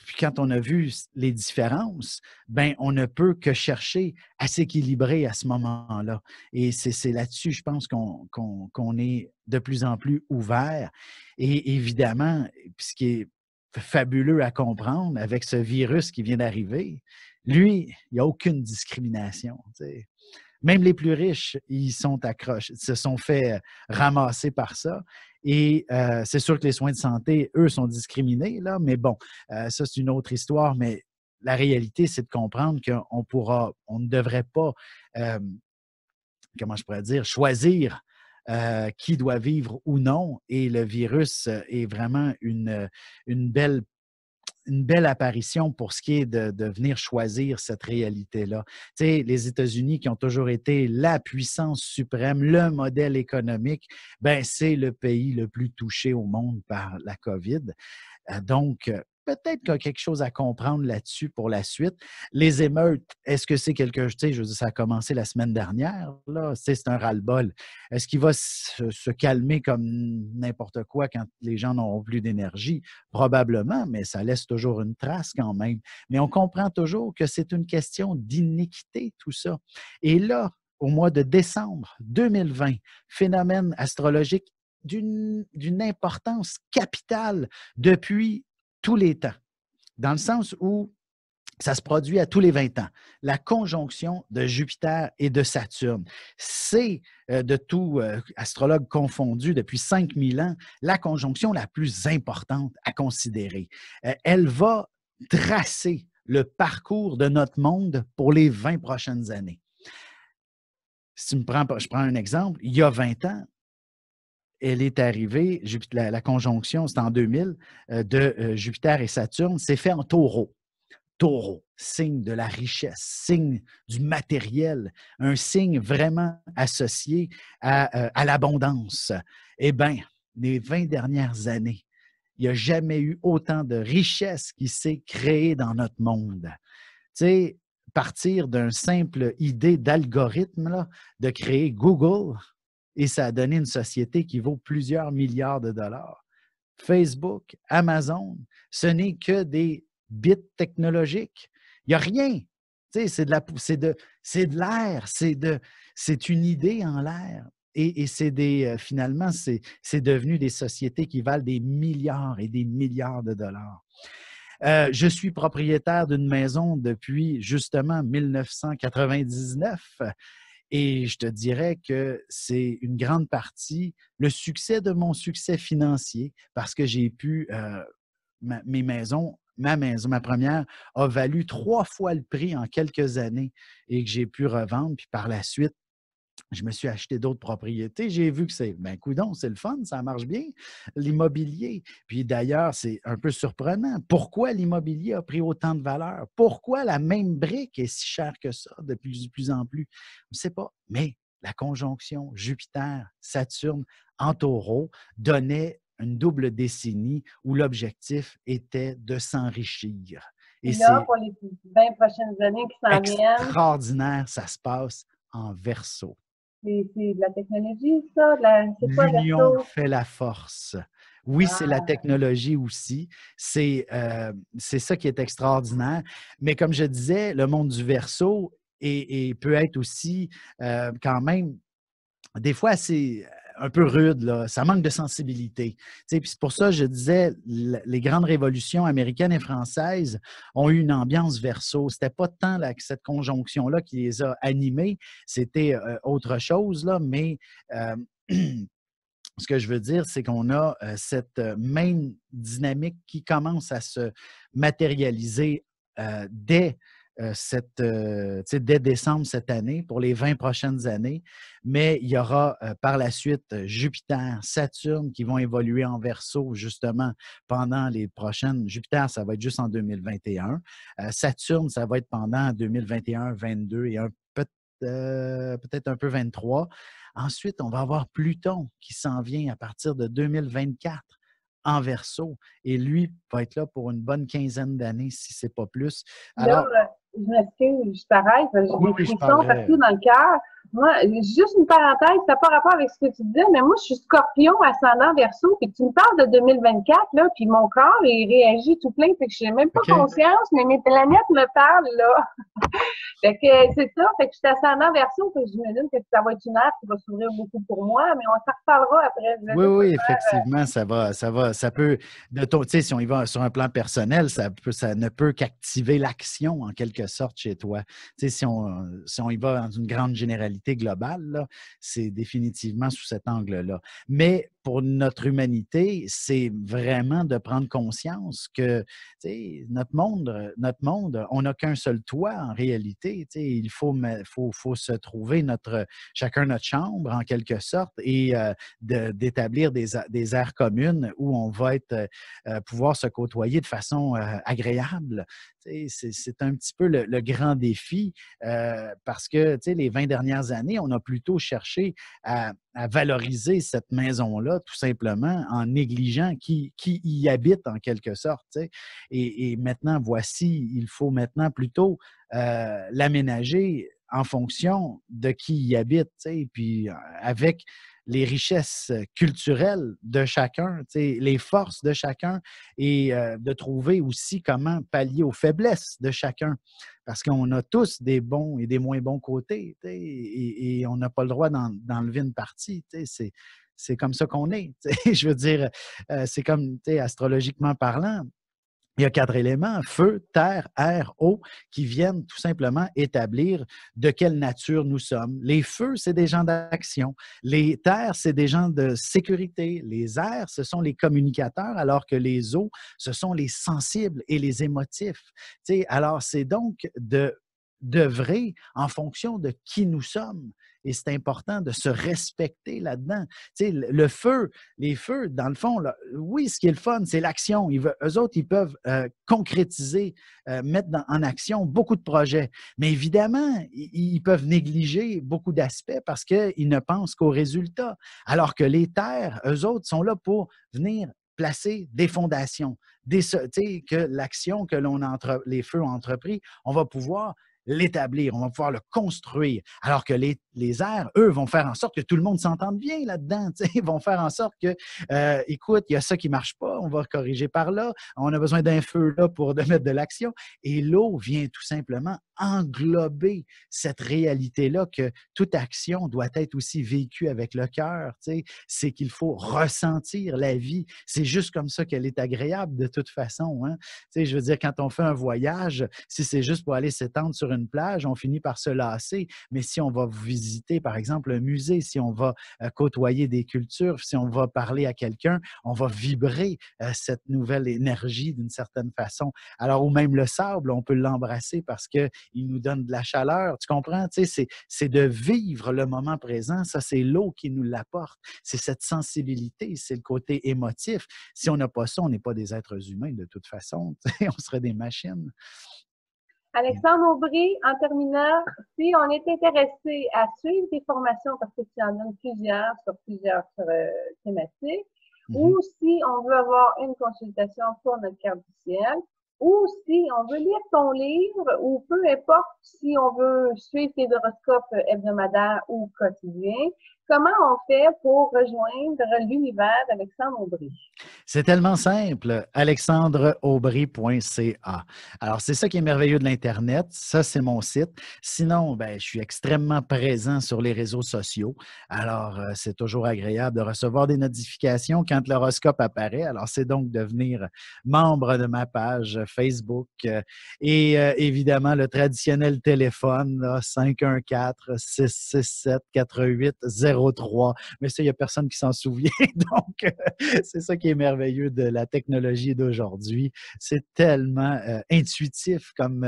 puis quand on a vu les différences, ben on ne peut que chercher à s'équilibrer à ce moment-là. Et c'est là-dessus, je pense, qu'on est de plus en plus ouvert. Et évidemment, ce qui est fabuleux à comprendre avec ce virus qui vient d'arriver, lui, il n'y a aucune discrimination. Tu sais. Même les plus riches, ils sont accrochés, se sont fait ramasser par ça. Et c'est sûr que les soins de santé, eux, sont discriminés, là, mais bon, ça, c'est une autre histoire. Mais la réalité, c'est de comprendre on ne devrait pas, euh, comment je pourrais dire, choisir qui doit vivre ou non. Et le virus est vraiment une belle apparition pour ce qui est de venir choisir cette réalité-là. Tu sais, les États-Unis qui ont toujours été la puissance suprême, le modèle économique, ben c'est le pays le plus touché au monde par la COVID. Donc, peut-être qu'il y a quelque chose à comprendre là-dessus pour la suite. Les émeutes, est-ce que c'est quelque chose, tu sais, je veux dire, ça a commencé la semaine dernière, là, tu sais, c'est un ras-le-bol. Est-ce qu'il va se calmer comme n'importe quoi quand les gens n'auront plus d'énergie? Probablement, mais ça laisse toujours une trace quand même. Mais on comprend toujours que c'est une question d'iniquité, tout ça. Et là, au mois de décembre 2020, phénomène astrologique d'une importance capitale depuis tous les temps, dans le sens où ça se produit à tous les 20 ans. La conjonction de Jupiter et de Saturne, c'est, de tout astrologue confondu depuis 5000 ans, la conjonction la plus importante à considérer. Elle va tracer le parcours de notre monde pour les 20 prochaines années. Si je prends un exemple, il y a 20 ans, elle est arrivée, la conjonction, c'est en 2000, de Jupiter et Saturne, c'est fait en taureau. Taureau, signe de la richesse, signe du matériel, un signe vraiment associé à l'abondance. Eh bien, les 20 dernières années, il n'y a jamais eu autant de richesse qui s'est créée dans notre monde. Tu sais, partir d'une simple idée d'algorithme, là, de créer Google, et ça a donné une société qui vaut plusieurs milliards de dollars. Facebook, Amazon, ce n'est que des bits technologiques. Il n'y a rien. Tu sais, c'est de l'air, c'est une idée en l'air. Et finalement, c'est devenu des sociétés qui valent des milliards et des milliards de dollars. Je suis propriétaire d'une maison depuis justement 1999 et je te dirais que c'est une grande partie le succès de mon succès financier parce que j'ai pu, ma maison, ma première a valu 3 fois le prix en quelques années et que j'ai pu revendre. Puis par la suite, Je me suis acheté d'autres propriétés. J'ai vu que coudonc, c'est le fun, ça marche bien, l'immobilier. Puis d'ailleurs, c'est un peu surprenant. Pourquoi l'immobilier a pris autant de valeur? Pourquoi la même brique est si chère que ça de plus en plus? On ne sait pas. Mais la conjonction Jupiter-Saturne en taureau donnait une double décennie où l'objectif était de s'enrichir. Et Puis là, c'est pour les 20 prochaines années qui s'en viennent, extraordinaire, ça se passe en verso. c'est de la technologie, ça? C'est quoi, L'union Verseau? fait la force. Oui, c'est la Ah, technologie aussi. C'est ça qui est extraordinaire. Mais comme je disais, le monde du verso peut être aussi quand même des fois, c'est un peu rude, là. Ça manque de sensibilité. Tu sais, puis c'est pour ça que je disais, les grandes révolutions américaines et françaises ont eu une ambiance verso. C'était pas tant cette conjonction-là qui les a animés, c'était autre chose, là, mais ce que je veux dire, c'est qu'on a cette même dynamique qui commence à se matérialiser dès dès décembre cette année, pour les 20 prochaines années. Mais il y aura par la suite Jupiter, Saturne qui vont évoluer en Verseau justement pendant les prochaines. Jupiter, ça va être juste en 2021. Saturne, ça va être pendant 2021, 22 et peut-être un peu 23. Ensuite, on va avoir Pluton qui s'en vient à partir de 2024 en Verseau. Et lui va être là pour une bonne quinzaine d'années, si ce n'est pas plus. là, Alors, je m'excuse, je t'arrête, j'ai oui, des oui, je frissons parlerai. partout dans le cœur. Moi, juste une parenthèse, ça n'a pas rapport avec ce que tu disais, mais moi, je suis Scorpion ascendant Verseau, puis tu me parles de 2024, là, puis mon corps, il réagit tout plein, fait que je n'ai même pas OK. conscience, mais mes planètes me parlent, là. Fait que c'est ça, fait que je suis ascendant Verseau, fait que j'imagine que ça va être une ère qui va s'ouvrir beaucoup pour moi, mais on s'en reparlera après. Je vais Oui, juste oui, te faire, effectivement, ça peut, tu sais, si on y va sur un plan personnel, ça ne peut qu'activer l'action en quelque sorte chez toi. Tu sais, si on y va dans une grande généralité globale, là, c'est définitivement sous cet angle-là. Mais pour notre humanité, c'est vraiment de prendre conscience que, tu sais, notre monde, on n'a qu'un seul toit en réalité. Tu sais, faut se trouver chacun notre chambre en quelque sorte et d'établir des aires communes où on va pouvoir se côtoyer de façon agréable. C'est un petit peu le grand défi parce que les 20 dernières années, on a plutôt cherché à valoriser cette maison-là tout simplement en négligeant qui y habite en quelque sorte. Et maintenant, voici, il faut maintenant plutôt l'aménager en fonction de qui y habite, puis avec les richesses culturelles de chacun, les forces de chacun et de trouver aussi comment pallier aux faiblesses de chacun. Parce qu'on a tous des bons et des moins bons côtés et on n'a pas le droit d'enlever une partie. C'est comme ça qu'on est. Je veux dire, c'est comme astrologiquement parlant, il y a 4 éléments, feu, terre, air, eau, qui viennent tout simplement établir de quelle nature nous sommes. Les feux, c'est des gens d'action. Les terres, c'est des gens de sécurité. Les airs, ce sont les communicateurs, alors que les eaux, ce sont les sensibles et les émotifs. Alors, c'est donc d'œuvrer en fonction de qui nous sommes. Et c'est important de se respecter là-dedans. Le feu, les feux, dans le fond, là, oui, ce qui est le fun, c'est l'action. Eux autres, ils peuvent concrétiser, mettre en action beaucoup de projets. Mais évidemment, ils peuvent négliger beaucoup d'aspects parce qu'ils ne pensent qu'aux résultats. Alors que les terres, eux autres, sont là pour venir placer des fondations, que l'action que les feux ont entrepris, on va pouvoir l'établir, on va pouvoir le construire. Alors que les airs, eux, vont faire en sorte que tout le monde s'entende bien là-dedans. Ils vont faire en sorte que, écoute, il y a ça qui ne marche pas, on va corriger par là, on a besoin d'un feu là pour de mettre de l'action. Et l'eau vient tout simplement englober cette réalité-là que toute action doit être aussi vécue avec le cœur. C'est qu'il faut ressentir la vie. C'est juste comme ça qu'elle est agréable de toute façon. Hein? Je veux dire, quand on fait un voyage, si c'est juste pour aller s'étendre sur une plage, on finit par se lasser. Mais si on va visiter, par exemple, un musée, si on va côtoyer des cultures, si on va parler à quelqu'un, on va vibrer cette nouvelle énergie d'une certaine façon. Alors, ou même le sable, on peut l'embrasser parce qu'il nous donne de la chaleur. Tu comprends? Tu sais, c'est de vivre le moment présent. Ça, c'est l'eau qui nous l'apporte. C'est cette sensibilité, c'est le côté émotif. Si on n'a pas ça, on n'est pas des êtres humains de toute façon. On serait des machines. Alexandre Aubry, en terminant, si on est intéressé à suivre des formations, parce que tu en donnes plusieurs sur plusieurs thématiques, ou si on veut avoir une consultation pour notre carte du ciel, ou si on veut lire ton livre, ou peu importe si on veut suivre tes horoscopes hebdomadaires ou quotidiens, comment on fait pour rejoindre l'univers d'Alexandre Aubry? C'est tellement simple, alexandreaubry.ca. Alors, c'est ça qui est merveilleux de l'Internet. Ça, c'est mon site. Sinon, ben, je suis extrêmement présent sur les réseaux sociaux. Alors, c'est toujours agréable de recevoir des notifications quand l'horoscope apparaît. Alors, c'est donc devenir membre de ma page Facebook et évidemment, le traditionnel téléphone, 514-667-4803. Mais ça, il n'y a personne qui s'en souvient. Donc, c'est ça qui est merveilleux de la technologie d'aujourd'hui. C'est tellement intuitif comme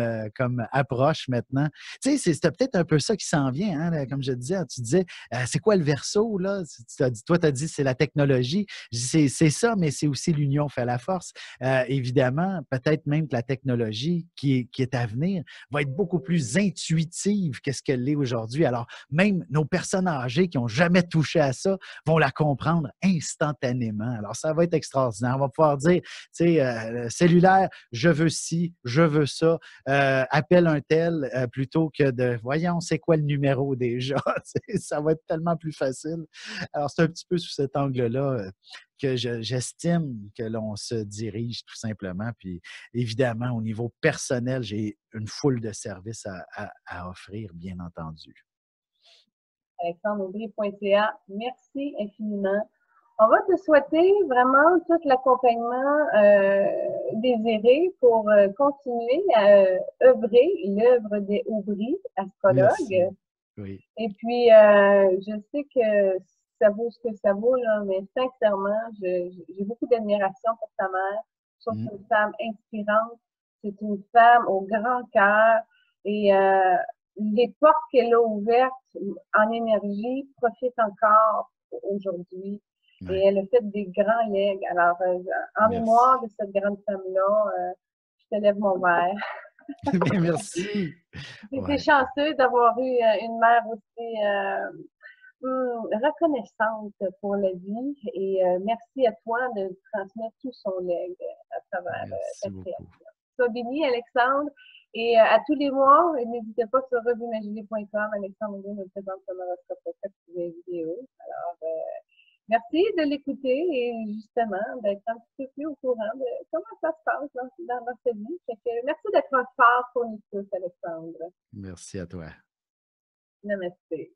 approche maintenant. Tu sais, c'est peut-être un peu ça qui s'en vient, hein, là, comme je disais. Tu disais, c'est quoi le verso, là? Toi, tu as dit, c'est la technologie. Je dis, c'est ça, mais c'est aussi l'union fait la force. Évidemment, peut-être même que la technologie qui est à venir va être beaucoup plus intuitive que ce qu'elle l'est aujourd'hui. Alors, même nos personnes âgées qui n'ont jamais touché à ça vont la comprendre instantanément. Alors, ça va être extraordinaire. On va pouvoir dire, tu sais, cellulaire, je veux ci, je veux ça, appelle un tel plutôt que de, voyons, c'est quoi le numéro déjà? Ça va être tellement plus facile. Alors, c'est un petit peu sous cet angle-là que j'estime que l'on se dirige tout simplement. Puis, évidemment, au niveau personnel, j'ai une foule de services à offrir, bien entendu. alexandreaubry.ca. Merci infiniment. On va te souhaiter vraiment tout l'accompagnement désiré pour continuer à œuvrer l'œuvre des Aubry, astrologues. Merci. Oui. Et puis, je sais que ça vaut ce que ça vaut, là, mais sincèrement, j'ai beaucoup d'admiration pour ta mère. Je trouve que c'est une femme inspirante. C'est une femme au grand cœur. Et les portes qu'elle a ouvertes en énergie profitent encore aujourd'hui. Ouais. Et elle a fait des grands legs. Alors, en mémoire de cette grande femme-là, je te lève mon verre. Merci. J'étais chanceux d'avoir eu une mère aussi reconnaissante pour la vie et merci à toi de transmettre tout son legs à travers ta création. Sois béni, Alexandre. Et à tous les mois, n'hésitez pas sur revuemagilie.com. Alexandre me présente son horoscope pour cette vidéo. Alors, merci de l'écouter et justement d'être un petit peu plus au courant de comment ça se passe dans votre vie. Merci d'être un phare pour nous tous, Alexandre. Merci à toi. Namaste.